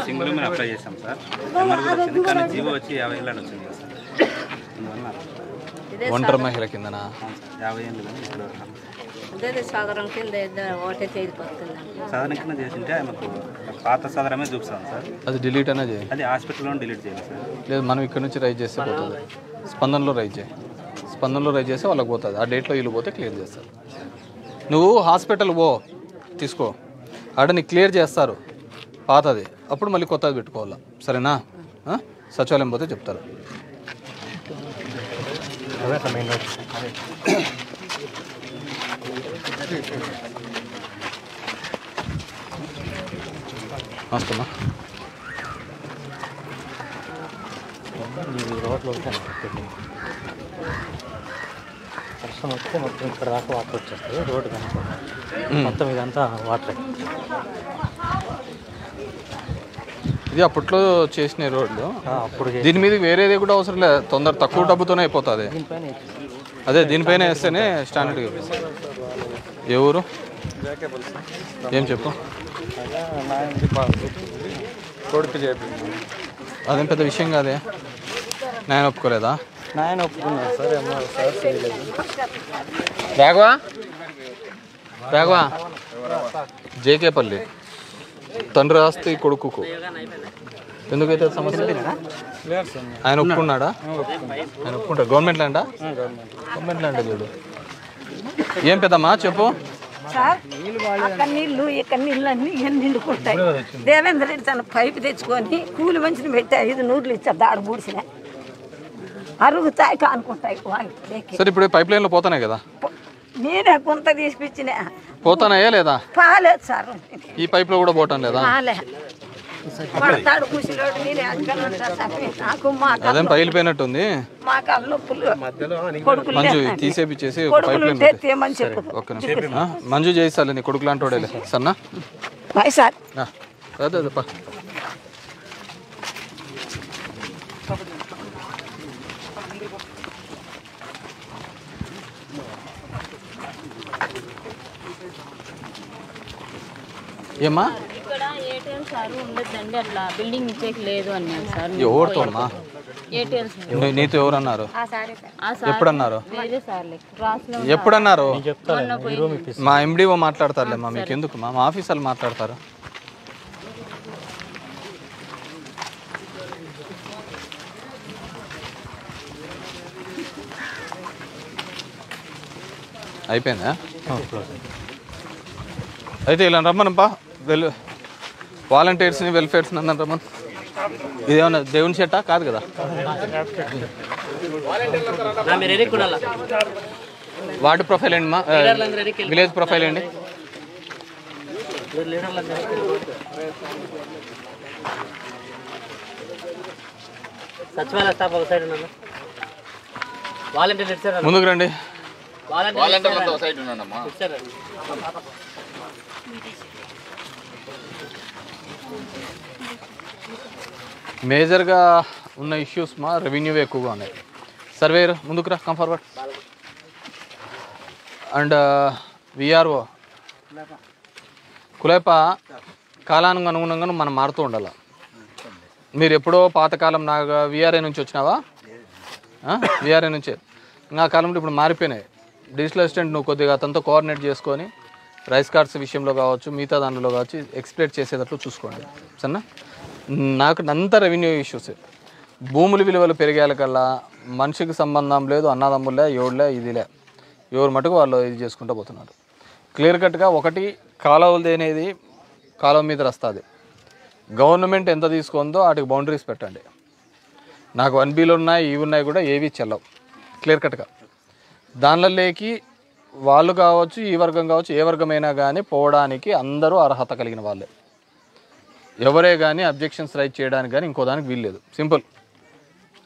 సింగిల్ మీద అప్లై చేసాం సార్ వచ్చింది కానీ జీవో వచ్చి 50 ఏళ్ళు వచ్చింది ఒంటరి మహిళ కిందనా 50 ఏళ్ళు కానీ ఇప్పుడు సాధారణ కింద ఓటే సాధారణ కింద చేసింటే ఆమెకు పాత సాధారణమే చూపిస్తాం సార్ అది డిలీట్ అయినా చేయాలి అది హాస్పిటల్లో డిలీట్ చేయాలి సార్ లేదు మనం ఇక్కడ నుంచి రైజ్ చేస్తే పోతుంది స్పందనలో రైజ్ చేయి స్పందనలో రైజ్ చేస్తే వాళ్ళకి పోతుంది ఆ డేట్లో వీళ్ళు పోతే క్లియర్ చేస్తారు నువ్వు హాస్పిటల్ పో తీసుకో ఆడ నీకు క్లియర్ చేస్తారు పాతది అప్పుడు మళ్ళీ కొత్తది పెట్టుకోవాలా సరేనా సచివాలయం పోతే చెప్తారు వస్తున్నా రోడ్లు ఉంటాయి వర్షం వస్తే మొత్తం ఇక్కడ దాకా వాటర్ వచ్చేస్తుంది రోడ్డు కనుక మొత్తం ఇదంతా వాటర్ ఇది అప్పట్లో చేసిన రోడ్లు అప్పుడు దీని మీద వేరేది కూడా అవసరం లేదు తొందర తక్కువ డబ్బుతోనే అయిపోతుంది అదే దీనిపైన వేస్తేనే స్టాండర్డ్గా ఏ ఊరు ఏం చెప్పు అదేం పెద్ద విషయం కాదే నాయన ఒప్పుకోలేదా నాయన ఒప్పుకున్నారు సార్ రాఘవా రాఘవా జేకేపల్లి తండ్రి ఆస్తి కొడుకుకు ఎందుకైతే సమస్య ఆయన ఒప్పుకున్నాడా ఆయన ఒప్పుకుంటాడు గవర్నమెంట్ ల్యాండా గవర్నమెంట్ ల్యాండ్ చూడు ఏం పెద్దమ్మా చెప్పు సార్ అక్కడ నీళ్ళు ఇక్కడ నీళ్ళు అన్నీ నిండుకుంటాయి దేవేంద్ర రెడ్డి తన పైపు తెచ్చుకొని కూలి మంచిని పెట్టి 5 నూర్లు ఇచ్చారు దాడు బూడిసిన అరుగుతాయి కానుకుంటాయి సరే ఇప్పుడు పైప్ లైన్లో పోతానే కదా నేనే కొంత తీసిపించిన పోతానయ్యా లేదా పాలేదు సార్ ఈ పైప్లో కూడా పోవటం లేదా పడతాడు కూసిలోడు నేనే నాకు మా అదేం పగిలిపోయినట్టుంది మాకు అల్లు మంజు తీసేపిచ్చేసి పైప్ లైన్ ఒక్క నిమిషం మంజు చేయిస్తాలే నీ కొడుకు లాంటి వాడేలే సన్నా సార్ అదే అదేపా ఏమ్మా ఇక్కడ ఏటీఎం సార్ ఉండొద్దండి అట్లా బిల్డింగ్ ఇచ్చేకి లేదు అన్నారు సార్ ఎవరితో అమ్మా నీతో ఎవరన్నారు ఎప్పుడన్నారు ఎప్పుడన్నారు మా ఎండిఓ మాట్లాడతారులేమ్మా మీకు ఎందుకు మా ఆఫీస్ వాళ్ళు మాట్లాడతారు అయిపోయిందా అయితే ఇలా రమ్మనప్పా వాలంటీర్స్ని వెల్ఫేర్స్ని అందరం రమ్మను ఇదేమన్నా దేవుని చెట్టా కాదు కదా వార్డు ప్రొఫైల్ అండి మా విలేజ్ ప్రొఫైల్ అండి సచివాలయ స్టాఫ్ ఒక సైడ్ ఉన్నా వాలంటీర్ ముందుకు రండి మేజర్గా ఉన్న ఇష్యూస్ మా రెవెన్యూ ఎక్కువగా ఉన్నాయి సర్వేయర్ ముందుకు రా కమ్ ఫార్వర్డ్ అండ్ విఆర్ఓ కులైప కాలానికి అనుగుణంగా మనం మారుతూ ఉండాలి మీరు ఎప్పుడో పాతకాలం నాకు విఆర్ఏ నుంచి వచ్చినావా విఆర్ఏ నుంచే ఇంకా కాలంలో ఇప్పుడు మారిపోయినాయి డిజిటల్ అసిస్టెంట్ నువ్వు కొద్దిగా అతనితో కోఆర్డినేట్ చేసుకొని రైస్ కార్డ్స్ విషయంలో కావచ్చు మిగతా దాంట్లో కావచ్చు ఎక్స్ప్లెయిన్ చేసేటట్లు చూసుకోండి సరేనా నాకు అంతా రెవెన్యూ ఇష్యూస్ భూముల విలువలు పెరిగేకల్లా మనిషికి సంబంధం లేదు అన్నదమ్ములే ఎవడులే ఇదిలే ఎవరు మటుకు వాళ్ళు ఇది చేసుకుంటూ పోతున్నారు క్లియర్ కట్గా ఒకటి కాలువలు అనేది కాలువ మీద వస్తుంది గవర్నమెంట్ ఎంత తీసుకుందో వాటికి బౌండరీస్ పెట్టండి నాకు 1Bలు ఉన్నాయి ఇవి ఉన్నాయి కూడా ఏవి చెల్లవు క్లియర్ కట్గా దానిలోకి వాళ్ళు కావచ్చు, ఈ వర్గం కావచ్చు, ఏ వర్గమైనా కానీ పోవడానికి అందరూ అర్హత కలిగిన వాళ్ళే. ఎవరే కానీ అబ్జెక్షన్స్ రైజ్ చేయడానికి కానీ ఇంకో దానికి వీల్లేదు. సింపుల్.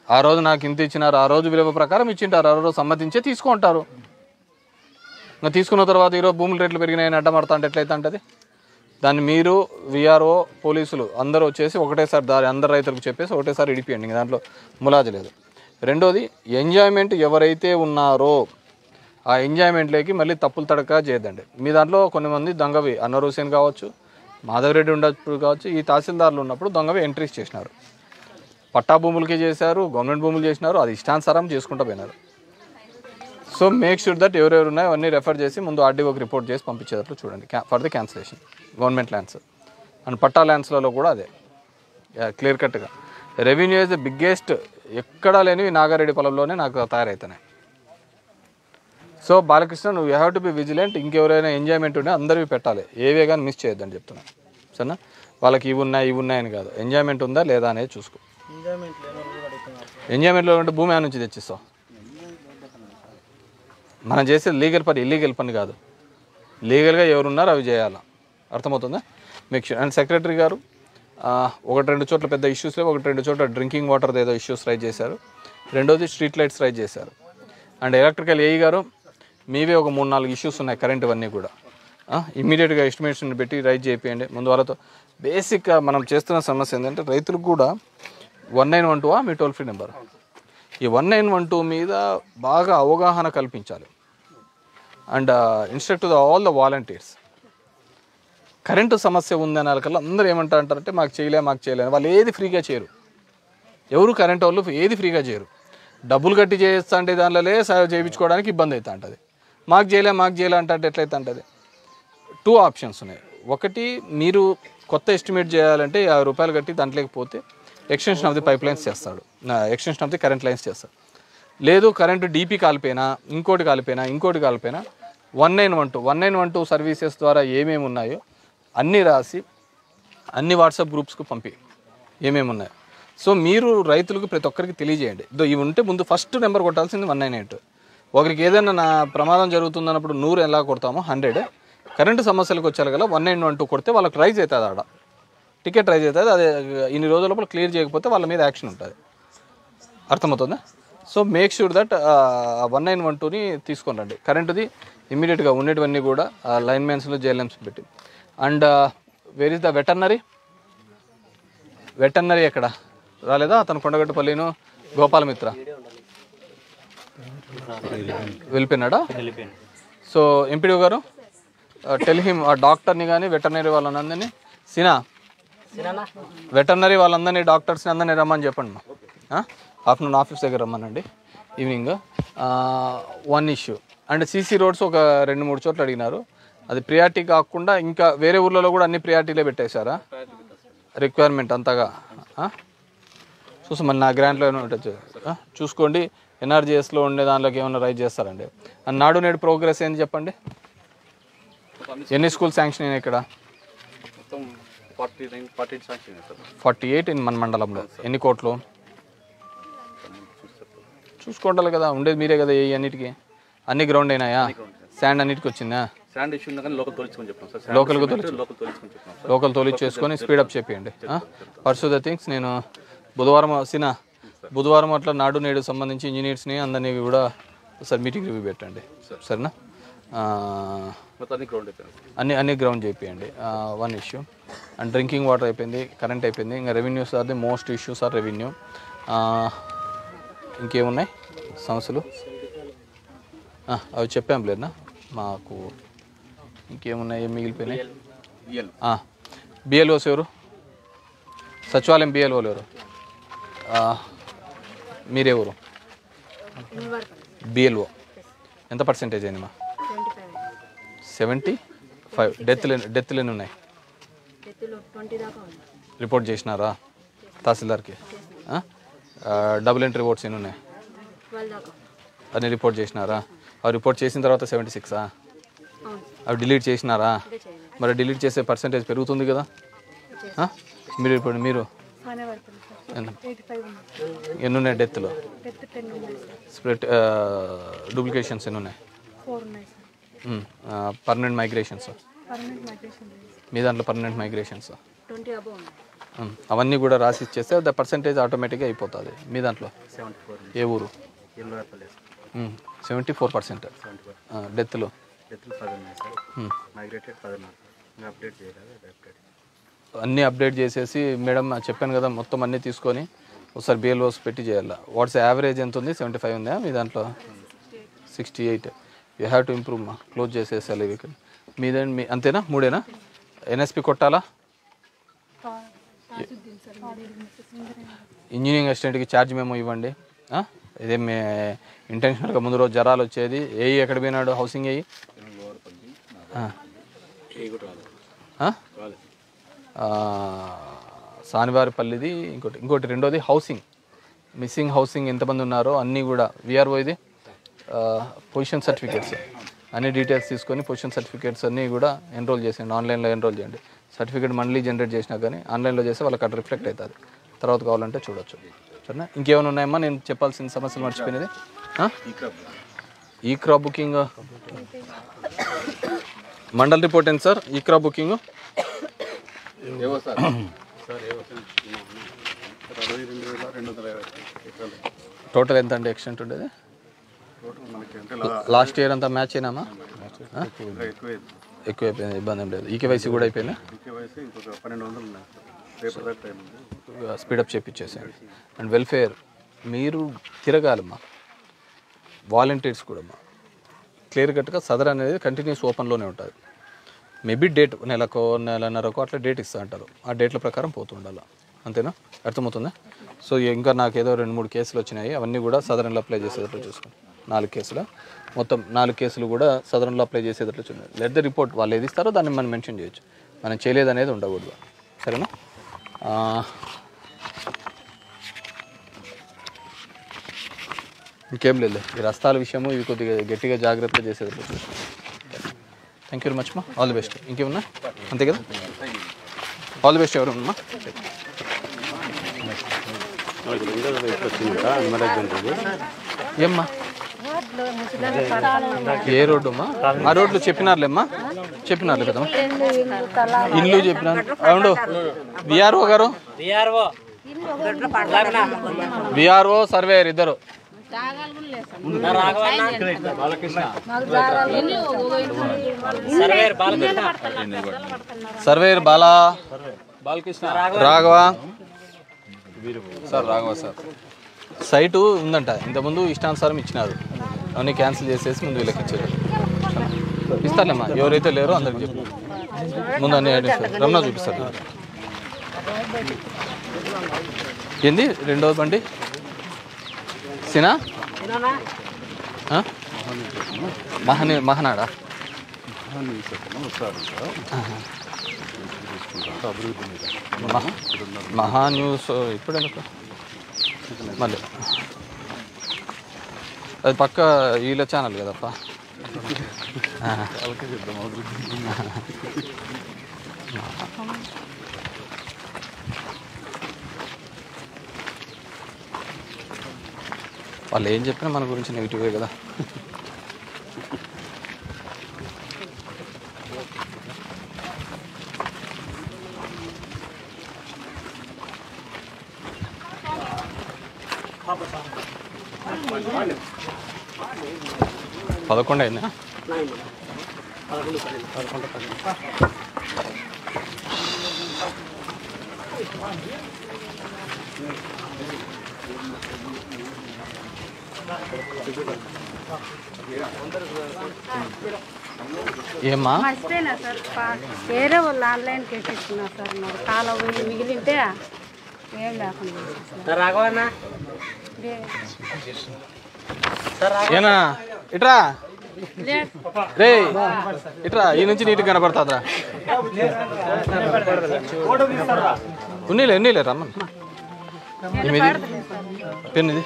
ఆ రోజు నాకు ఇంత ఇచ్చినారు, ఆ రోజు విలువ ప్రకారం ఇచ్చింటారు, ఆ రోజు సమ్మతించే తీసుకుంటారు. ఇంకా తీసుకున్న తర్వాత ఈరోజు భూముల రేట్లు పెరిగినాయని అడ్డమడతా అంటే ఎట్లయితే అంటది? దాన్ని మీరు విఆర్ఓ పోలీసులు అందరూ వచ్చేసి ఒకటేసారి దారి అందరు రైతులకు చెప్పేసి ఒకటేసారి ఇడిపియండి. ఇంక దాంట్లో ములాజ లేదు. రెండోది, ఎంజాయ్మెంట్ ఎవరైతే ఉన్నారో ఆ ఎంజాయ్మెంట్లోకి మళ్ళీ తప్పులు తడక చేయద్దండి. మీ దాంట్లో కొంతమంది దొంగవి అన్నర్ హుసేన్ కావచ్చు, మాధవరెడ్డి ఉన్నప్పుడు కావచ్చు, ఈ తహసీల్దార్లు ఉన్నప్పుడు దొంగవి ఎంట్రీస్ చేసినారు. పట్టా భూములకి చేశారు, గవర్నమెంట్ భూములు చేసినారు, అది ఇష్టానుసారం చేసుకుంటూ పోయినారు. సో మేక్ షూర్ దట్ ఎవరెవరు ఉన్నాయో అవన్నీ రెఫర్ చేసి ముందు ఆర్డీఓకి రిపోర్ట్ చేసి పంపించేటట్లు చూడండి for the cancellation. Government lands and patta ల్యాండ్స్లలో కూడా అదే క్లియర్ కట్గా. రెవెన్యూ ఇస్ ద బిగ్గెస్ట్, ఎక్కడా లేనివి నాగారెడ్డి పొలంలోనే నాకు తయారవుతున్నాయి. సో బాలకృష్ణ, నువ్వు హ్యావ్ టు బి విజిలెంట్. ఇంకెవరైనా ఎంజాయ్మెంట్ ఉంటే అందరివి పెట్టాలి, ఏవే కానీ మిస్ చేయొద్దని చెప్తున్నాను. సరేనా? వాళ్ళకి ఇవి ఉన్నాయని కాదు, ఎంజాయ్మెంట్ ఉందా లేదా అనేది చూసుకో. ఎంజాయ్మెంట్లో ఉంటే భూమి ఆ నుంచి తెచ్చిస్తావు. మనం చేసేది లీగల్ పని, ఇల్లీగల్ పని కాదు. లీగల్గా ఎవరున్నారో అవి చేయాలా. అర్థమవుతుందా? Make sure. అండ్ సెక్రటరీ గారు 1-2 చోట్ల పెద్ద ఇష్యూస్ లేవు, 1-2 చోట్ల డ్రింకింగ్ వాటర్ ఏదో ఇష్యూస్ రైజ్ చేశారు. రెండోది స్ట్రీట్ లైట్స్ రైజ్ చేశారు. అండ్ ఎలక్ట్రికల్ ఏఈ గారు మీవే ఒక 3-4 ఇష్యూస్ ఉన్నాయి కరెంట్, ఇవన్నీ కూడా ఇమ్మీడియట్గా ఎస్టిమేషన్ పెట్టి రైజ్ చేయండి ముందు వాళ్ళతో. బేసిక్గా మనం చేస్తున్న సమస్య ఏంటంటే రైతులకు కూడా 1912 మీ టోల్ ఫ్రీ నెంబర్, ఈ 1912 మీద బాగా అవగాహన కల్పించాలి. And instruct to all the volunteers. Current సమస్య ఉందనే వాళ్ళకల్లా అందరూ ఏమంటారంటే మాకు చేయలేము. వాళ్ళు ఏది ఫ్రీగా చేయరు. ఎవరు కరెంట్ వాళ్ళు ఏది ఫ్రీగా చేయరు. డబ్బులు కట్టి చేస్తా అంటే దానిలో చేయించుకోవడానికి ఇబ్బంది అవుతా ఉంటుంది. మాకు చేయలే అంటే ఎట్లయితే అంటుంది? 2 ఆప్షన్స్ ఉన్నాయి. ఒకటి, మీరు కొత్త ఎస్టిమేట్ చేయాలంటే 50 రూపాయలు కట్టి దాంట్లోకి పోతే extension of the pipe lines చేస్తాడు, extension of the current lines చేస్తాడు. లేదు కరెంటు డీపీ కాలిపోయినా ఇంకోటి కాలిపోయినా 1912 సర్వీసెస్ ద్వారా ఏమేమి ఉన్నాయో అన్నీ రాసి అన్ని వాట్సాప్ గ్రూప్స్కు పంపి ఏమేమి ఉన్నాయో. సో మీరు రైతులకు ప్రతి ఒక్కరికి తెలియజేయండి. ఇవి ఉంటే ముందు ఫస్ట్ నెంబర్ కొట్టాల్సింది 198. ఒకరికి ఏదైనా నా ప్రమాదం జరుగుతుందన్నప్పుడు 100 ఎలా కొడతామో 100. కరెంటు సమస్యలకు వచ్చారు కదా 112 కొడితే వాళ్ళకి రైజ్ అవుతుంది, ఆడ టికెట్ రైజ్ అవుతుంది. అదే ఇన్ని రోజుల లోపల క్లియర్ చేయకపోతే వాళ్ళ మీద యాక్షన్ ఉంటుంది. అర్థమవుతుందా? సో మేక్ షూర్ దట్ 1912ని తీసుకొని రండి. కరెంటుది ఇమ్మీడియట్గా ఉండేటివన్నీ కూడా లైన్మెన్స్లో జేఎల్ఎంస్ పెట్టి. And wear is the veterinary ఎక్కడ రాలేదా? అతను కొండగట్టుపల్లిను గోపాలమిత్ర వెళ్ళిపోయినాడా? సో ఎంపీడీ గారు టెల్ హిమ్ ఆ డాక్టర్ని కానీ వెటర్నరీ వాళ్ళందరినీ వెటర్నరీ వాళ్ళందరినీ డాక్టర్స్ని అందరినీ రమ్మని చెప్పండి. ఆఫ్టర్నూన్ ఆఫీస్ దగ్గర రమ్మనండి, evening. 1 issue. And CC roads ఒక 2-3 చోట్ల అడిగినారు. అది ప్రియారిటీ కాకుండా ఇంకా వేరే ఊర్లలో కూడా అన్ని ప్రియారిటీలే పెట్టేశారా రిక్వైర్మెంట్ అంతగా? చూసి మన నా గ్రాంట్లో ఏమైనా ఉంటుంది చూసుకోండి. ఎన్ఆర్జీఎస్లో ఉండే దానిలోకి ఏమైనా రైజ్ చేస్తారండి. అండ్ నాడు నేడు ప్రోగ్రెస్ ఏంది చెప్పండి. ఎన్ని స్కూల్ శాంక్షన్ అయినాయి ఇక్కడ? 48 ఇన్ మన మండలంలో. ఎన్ని కోట్లు చూసుకోండాలి కదా, ఉండేది మీరే కదా. ఏ అన్నిటికీ అన్ని గ్రౌండ్ అయినాయా? శాండ్ అన్నిటికి వచ్చిందా? లోకల్ తోలిచ్చేసుకొని స్పీడప్ చెప్పండి. Pursue the things. నేను బుధవారం అట్లా నాడు నేడు సంబంధించి ఇంజనీర్స్ని అందరినీ కూడా ఒకసారి మీటింగ్ రివ్యూ పెట్టండి, సరేనా? అన్ని గ్రౌండ్ చేయండి. 1 ఇష్యూ. అండ్ డ్రింకింగ్ వాటర్ అయిపోయింది, కరెంట్ అయిపోయింది. ఇంకా revenues are the most issues are revenue. ఇంకేమున్నాయి సమస్యలు? అవి చెప్పాం లేదన్నా మాకు. ఇంకేమున్నాయి, ఏం మిగిలిపోయినాయి? బిఎల్ఓస్ ఎవరు? సచివాలయం బిఎల్ఓలు ఎవరు? మీరెవరు? బిఎల్ఓ. ఎంత పర్సెంటేజ్ అయింది మా? 75. డెత్లు ఎన్ని ఉన్నాయి? రిపోర్ట్ చేసినారా తహసీల్దార్కి? డబుల్ ఎంట్రీ ఓట్స్ ఎన్ని ఉన్నాయి? అన్ని రిపోర్ట్ చేసినారా? అవి రిపోర్ట్ చేసిన తర్వాత 76ఆ? అవి డిలీట్ చేసినారా? మరి డిలీట్ చేసే పర్సెంటేజ్ పెరుగుతుంది కదా. మీరు ఇప్పుడు మీరు ఎన్ని ఉన్నాయి డెత్లో? స్ప్లిట్ డూప్లికేషన్స్ ఎన్ని ఉన్నాయి? పర్మనెంట్ మైగ్రేషన్స్ మీ దాంట్లో పర్మనెంట్ మైగ్రేషన్స్ 20 అబౌవ్ అవన్నీ కూడా రాసి ఇచ్చేస్తే ద పర్సంటేజ్ ఆటోమేటిక్గా అయిపోతుంది. మీ దాంట్లో ఏ ఊరు? 74%. డెత్లు అన్నీ అప్డేట్ చేసేసి మేడం చెప్పాను కదా మొత్తం అన్నీ తీసుకొని ఒకసారి బిఎల్ఓస్ పెట్టి చేయాలి. వాట్స్ యావరేజ్ ఎంత ఉంది? 75 ఉందా మీ దాంట్లో? 68. యూ హ్యావ్ టు ఇంప్రూవ్ మా క్లోజ్ చేసేసాలి ఇక్కడ మీదండి. మీ అంతేనా? 3ఏనా? ఎన్ఎస్పి కొట్టాలా? ఇంజనీరింగ్ అసిస్టెంట్కి ఛార్జ్ మేము ఇవ్వండి. ఇదే మే ఇంటెన్షనల్గా ముందు రోజు జ్వరాలు వచ్చేది. ఎక్కడ పోయినాడు? హౌసింగ్ సానివారిపల్లిది. ఇంకోటి రెండోది హౌసింగ్, మిస్సింగ్ హౌసింగ్ ఎంతమంది ఉన్నారో అన్నీ కూడా విఆర్ఓ ఇది పొజిషన్ సర్టిఫికేట్స్ అన్ని డీటెయిల్స్ తీసుకొని పొజిషన్ సర్టిఫికేట్స్ అన్నీ కూడా ఎన్రోల్ చేసేయండి. ఆన్లైన్లో ఎన్రోల్ చేయండి. సర్టిఫికేట్ మళ్ళీ జనరేట్ చేసినా కానీ ఆన్లైన్లో చేస్తే వాళ్ళకి అక్కడ రిఫ్లెక్ట్ అవుతుంది. తర్వాత కావాలంటే చూడొచ్చు. సరేనా? ఇంకేమైనా ఉన్నాయమ్మా నేను చెప్పాల్సిన సమస్యలు మర్చిపోయినది? ఈ క్రాప్ బుకింగ్ మండల్ రిపోర్ట్ ఏంటి సార్? ఈ క్రాప్ బుకింగ్ టోటల్ ఎంత అండి ఎక్స్టెంట్ ఉండేది? లాస్ట్ ఇయర్ అంతా మ్యాచ్ అయినామా? ఎక్కువ అయిపోయింది, ఇబ్బంది ఏం లేదు. ఈకేవైసీ కూడా అయిపోయిందా? స్పీడప్ చేపించేసాను. అండ్ వెల్ఫేర్ మీరు తిరగాలమ్మా, వాలంటీర్స్ కూడా అమ్మా క్లియర్ కట్గా సదర్ అనేది కంటిన్యూస్ ఓపెన్లోనే ఉంటుంది. మేబీ డేట్ నెలకో నెలన్నరకో అట్లా డేట్ ఇస్తా అంటారు. ఆ డేట్ల ప్రకారం పోతుండాలి. అంతేనా? అర్థమవుతుందా? సో ఇంకా నాకేదో 2-3 కేసులు వచ్చినాయి. అవన్నీ కూడా సదరన్లో అప్లై చేసేటట్లు చూసుకోండి. 4 కేసులు మొత్తం 4 కేసులు కూడా సదరన్లో అప్లై చేసేటట్లు చూడండి. లెట్ ద రిపోర్ట్ వాళ్ళు ఏది ఇస్తారో దాన్ని మనం మెన్షన్ చేయొచ్చు. మనం చేయలేదనేది ఉండకూడదు. సరేనా? ఇంకేం లేదు. ఈ రస్తాల విషయము ఇవి కొద్దిగా గట్టిగా జాగ్రత్తగా చేసేటట్లు చూసుకోండి. థ్యాంక్ యూ వెరీ మచ్ మా. All the best. ఇంకేమన్నా? అంతే కదా? All the best. ఎవరు ఉన్నా ఏమ్మా? ఏ రోడ్డు అమ్మా? ఆ రోడ్లు చెప్పినారులేమ్మా, చెప్పినారులే కదమ్మా. ఇల్లు చెప్పినారు. అవును విఆర్ఓ గారు, విఆర్ఓ సర్వేయర్ ఇద్దరు. Surveyor Balakrishna Raghava sir. Raghava sir site ఉందంట. ఇంతకుముందు ఇష్టానుసారం ఇచ్చినారు. అవన్నీ క్యాన్సిల్ చేసేసి ముందు వీళ్ళకి ఇచ్చారు. ఇస్తారులేమ్మా, ఎవరైతే లేరో అందరికి చెప్పు. ముందు అన్ని రమణ చూపిస్తారు. ఏంది రెండో బండి? సినా మహనాడా? మహా న్యూస్ ఇప్పుడు మళ్ళీ అది పక్క వీళ్ళ ఛానల్ కదప్ప. వాళ్ళు ఏం చెప్పినా మన గురించి నెగిటివే కదా. పదకొండు అయిందా? ఏమ్మా? మర్చిపోయినా సార్, వేరే వాళ్ళు ఆన్లైన్ కేసేస్తున్నారు సార్. మరి కాలం మిగిలింటే ఏం లేకుండా ఏనా ఇట్రా రే ఇట్రా. ఈ నుంచి నీట్గా కనపడుతుందిరా. ఉన్నీలే రమ్మని. పెన్ ఇది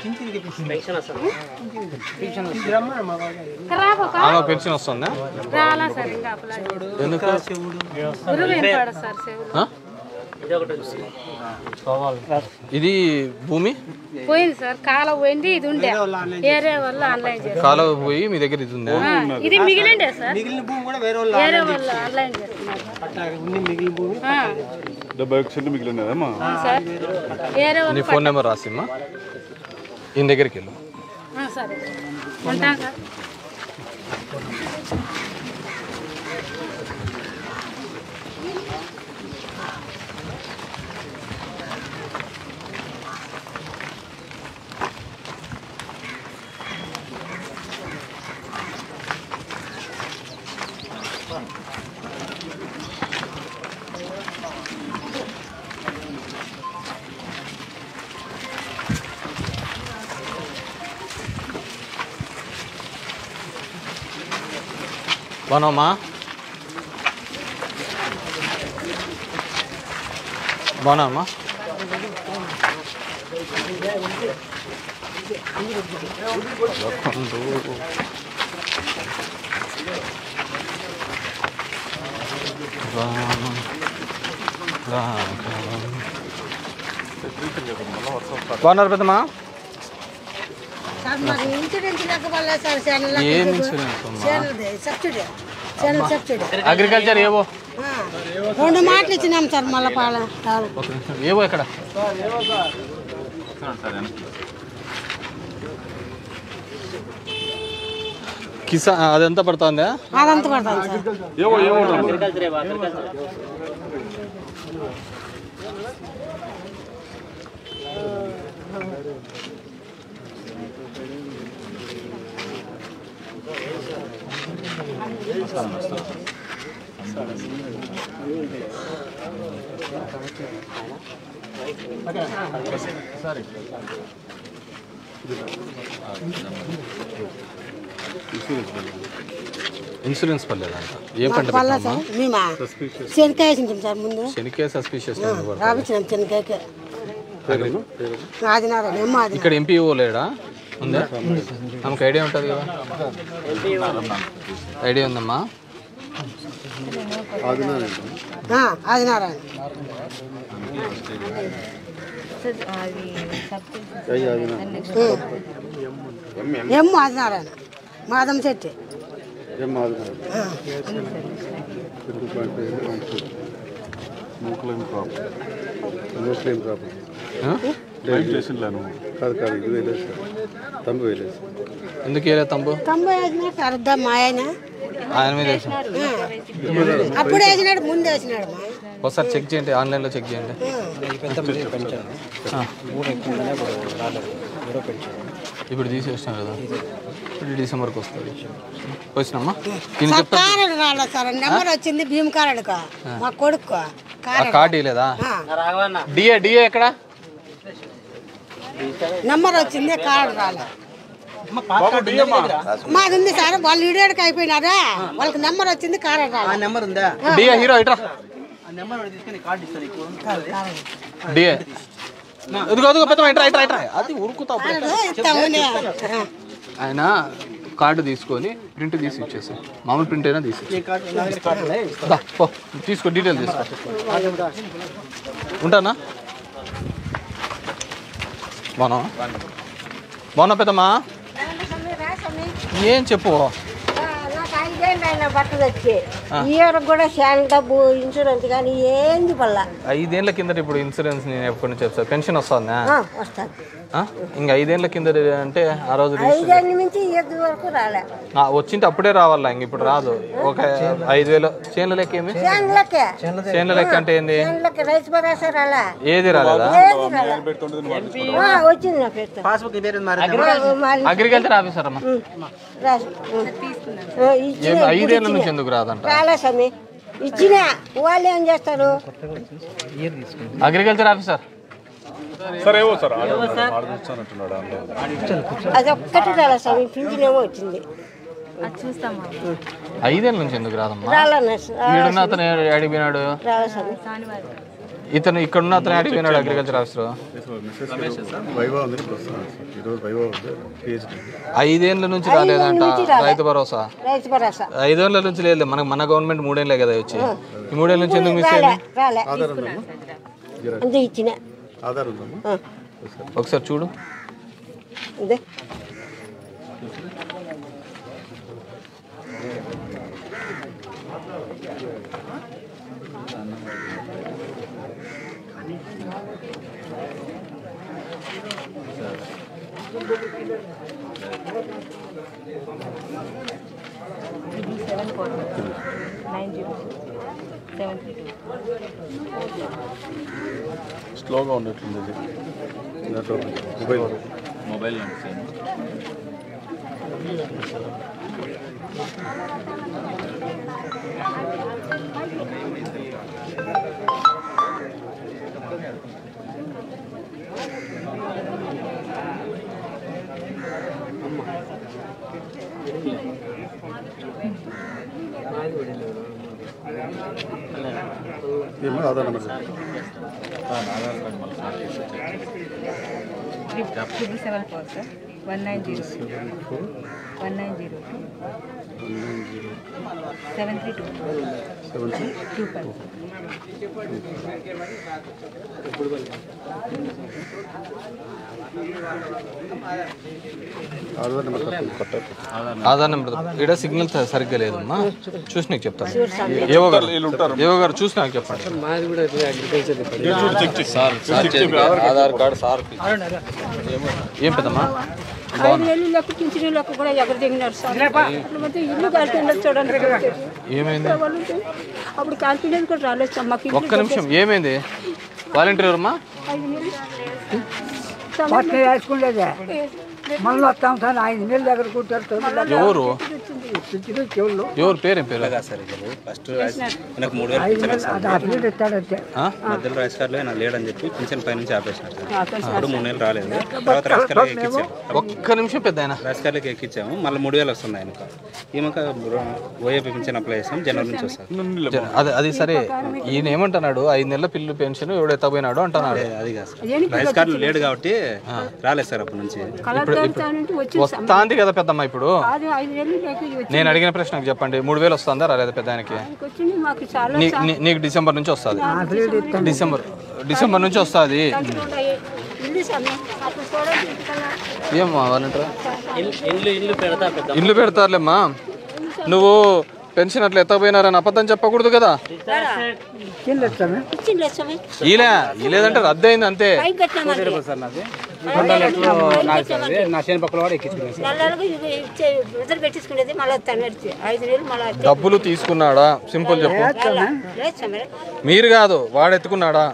పెన్షన్ వస్తుందా? ఇది భూమి పోయింది సార్, కాలువ పోయింది, ఇది ఉండే వేరే వాళ్ళు ఆన్లైన్ చేస్తారు. కాలువ పోయి మీ దగ్గర ఇది ఉందా? ఇది మిగిలిండే సార్, మిగిలిన భూమి కూడా వేరే వేరే వాళ్ళు ఆన్లైన్ చేస్తున్నారు మిగిలిన భూమి 71 సెంట్లు మిగిలినదమ్మా సార్. వేరే నీ వాళ్ళు ఫోన్ నెంబర్ రాసిమ్మా, ఈయన దగ్గరికి వెళ్ళు. సరే ఉంటాం సార్. బాగున్నావమ్మా? బాగున్నావమ్మా? బాగున్నారు పెద్దమ్మా? ఏం ఇన్సూరెన్స్ అగ్రికల్చర్ ఏవో 2 మాటలు ఇచ్చినాం సార్. మళ్ళీ ఏవో ఎక్కడ కిసా అదంతా పడుతుందా? అదంతా పడుతుంది సార్. ఏవో ఇన్సూరెన్స్ పర్లేదంట. ఏం పంట మేమా శనక్కాయ వేసింటాం సార్. ముందు శనికాయ సస్పిషియస్ రాపించినాం శనక్కాయకి. ఆదినారాయణ ఇక్కడ ఎంపీఓ లేడా? ఉందా? ఆమెకు ఐడియా ఉంటుంది కదా? ఐడియా ఉందమ్మా? ఆదినారాయణ ఎమ్ము ఆదినారాయణ మాధం శెట్టి. ఎందుకు వేయలేదు తంబు? అర్థం మా ఆయన ఆయన మీద అప్పుడు వేసినాడు, ముందు వేసినాడు. ఒకసారి చెక్ చేయండి, ఆన్లైన్లో చెక్ చేయండి. ఇప్పుడు తీసేసినాం కదా, ఇప్పుడు డిసెంబర్కి వస్తుంది. వచ్చినమ్మా కారడు రాలేదు సార్. నెంబర్ వచ్చింది భీమ్ కారడుకో మా కొడుకు. కార్డు ఇవ్వలేదా? డిఏ డిఏ ఎక్కడ? నెంబర్ వచ్చింది, కారడు రాలేదు. మాది ఉంది సార్. వాళ్ళు ఇడియట్కి అయిపోయినారా, వాళ్ళకి నెంబర్ వచ్చింది, కారడు రాలేదు. నెంబర్ ఉందా? డిఏ హీరో ఇట్రా. డిఏ అది ఉరుకుతా. ఆయన కార్డు తీసుకొని ప్రింట్ తీసి ఇచ్చేసి, మామూలు ప్రింట్ అయినా తీసి తీసుకో, డీటెయిల్ తీసుకో. ఉంటానా? బాగున్నా పెద్దమ్మా? ఏం చెప్పు. బట్ట తెచ్చి ఇయర్ కూడా శాన్ డబ్బు ఇన్సూరెన్స్ కానీ ఏంది వల్ల 5 ఏళ్ల కిందట. ఇప్పుడు ఇన్సూరెన్స్ నేను ఎప్పటి నుంచి చెప్తాను. పెన్షన్ వస్తుందా? ఇంకా 5 ఏళ్ల కింద అంటే ఆ రోజు 5 నుంచి 7 వరకు రాలే. వచ్చింటే అప్పుడే రావాలా, ఇంక ఇప్పుడు రాదు. ఒక 5000 చేనుల లెక్క. ఏమి చేనుల లెక్క అంటే ఏంది? రైతు భరోసా రాలే. ఏది రాలేదా? వచ్చింది నా పేరు. అగ్రికల్చర్ ఆఫీసర్ అమ్మా. 5 ఏళ్ల నుంచి ఎందుకు రాదంట? రాలే స్వామి. ఇచ్చిన వాళ్ళు ఏం చేస్తారు? అగ్రికల్చర్ ఆఫీసర్ అది ఒక్కటి రాలే స్వామి. పింఛన్ ఏమో వచ్చింది. 5 ఏళ్ల నుంచి ఎందుకు రాదమ్మా? రాలన్న అతను అడిగిపోయినాడు. రాలే స్వామి. ఇతను ఇక్కడ ఉన్న అతను అడిగిపోయినాడు అగ్రికల్చర్ ఆఫీసర్. 5 ఏళ్ల నుంచి రాలేదంట రైతు భరోసా. 5 ఏళ్ల నుంచి లేదు. మన గవర్నమెంట్ 3 ఏళ్ళే కదా వచ్చి. ఈ 3 ఏళ్ళ నుంచి ఎందుకు మిస్ అయింది? అంతే ఇచ్చిన ఆధార్ ఉందమ్మా ఒకసారి చూడు. అదే స్లోగా ఉన్నట్లుంది mobile Aadhaar number 774 sir 1902 Aadhaar number ఇక్కడ సిగ్నల్ సరిగ్గా లేదమ్మా. చూసి నీకు చెప్తాను. ఏవో గారు చూసి నాకు చెప్పండి. ఆధార్ కార్డు సార్ ఏం పెద్దమ్మా 5 నెలలు లెక్క పింఛను లెక్క కూడా ఎక్కడ దిగినారు సార్. ఇల్లు కాల్పిండి చూడండి. ఏమైంది? అప్పుడు కాల్పిండేది కూడా రాలేదు సార్ మాకు. ఒక్క నిమిషం ఏమైంది? వాలంటీర్ ఎవరమ్మా? పట్ల వేసుకుండేదే మళ్ళీ వస్తాం సార్ 5 నెలల దగ్గర కూర్చారు. ఎవరు ఎవరు పేరేం పేరు? ఫస్ట్ నాకు 3 వేలు మధ్యలో రైస్ కార్డులో ఆయన లేడని చెప్పి పింఛన్ పై నుంచి ఆపేసినారు సార్. అప్పుడు 3 నెలలు రాలేదు. తర్వాత రైస్ కార్డులోకి ఎక్కించాము. ఒక్క నిమిషం పెద్ద ఆయన రైస్ కార్డులోకి ఎక్కించాము. మళ్ళీ 3 వేలు వస్తుంది ఆయనకు. ఈమెక ఓఏపీ పింఛన్ అప్లై చేస్తాం. జనవరి నుంచి వస్తుంది. అది సరే. ఈయన ఏమంటున్నాడు? 5 నెలల పిల్లలు పెన్షన్ ఎవడు ఎత్తపోయినాడు అంటున్నాడు. అది కాదు సార్, రైస్ కార్డులో లేడు కాబట్టి రాలేదు సార్ అప్పటి నుంచి. వస్తాంది కదా పెద్దమ్మ. ఇప్పుడు నేను అడిగిన ప్రశ్నకు చెప్పండి. 3000 వస్తుందా రాలేదా పెద్ద ఆయనకి? నీకు డిసెంబర్ నుంచి వస్తుంది. డిసెంబర్ నుంచి వస్తుంది. ఏం వాలంటీర్ ఇల్లు పెడతారులేమ్మా. నువ్వు పెన్షన్ అట్లా ఎత్తపోయినారని అబద్ధం చెప్పకూడదు కదా. ఇలేదంటే రద్దు అయింది అంతే. డబ్బులు తీసుకున్నాడా? సింపుల్ చెప్పు. మీరు కాదు, వాడు ఎత్తుకున్నాడా?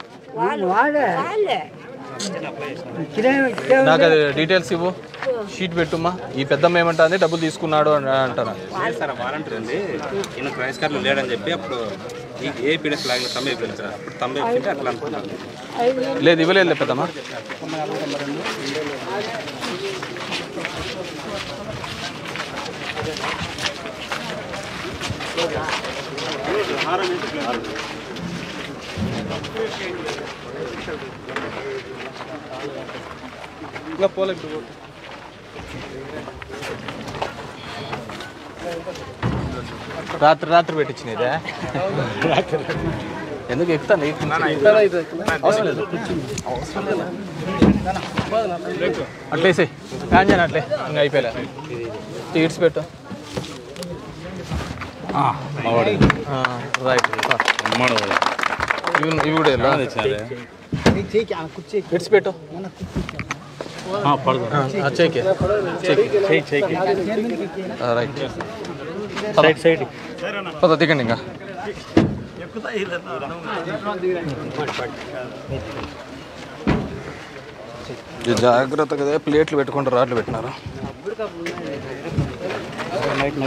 నాకు అది డీటెయిల్స్ ఇవ్వు. షీట్ పెట్టుమా. ఈ పెద్దమ్మ ఏమంటుంది? డబ్బులు తీసుకున్నాడు అని అంటారా? వాలంటీర్ అండి ఈయనకు రైస్ కార్డులో లేడని చెప్పి అప్పుడు ఏ పీడిఎస్ లాగా తమ్మే అయిపోయింది సార్. అప్పుడు తమ్మే అయిపోయింది అట్లా అనుకున్నాను. లేదు ఇవ్వలేదు పెద్దమ్మ. ఇంకా పోలేదు. రాత్రి పెట్టించినదే. ఎందుకు ఎక్కుతాను? అవసరం లేదు. అట్లేసే కాంజాను అట్లే ఇంకా అయిపోయా. టికెట్స్ పెట్టు. రైట్. ఇవి కూడా టికెట్స్ పెట్టు. రైట్ సైడ్ పద దిగండి. ఇంకా జాగ్రత్తగా ప్లేట్లు పెట్టుకుంటారు. రాట్లు పెట్టినారు. నైట్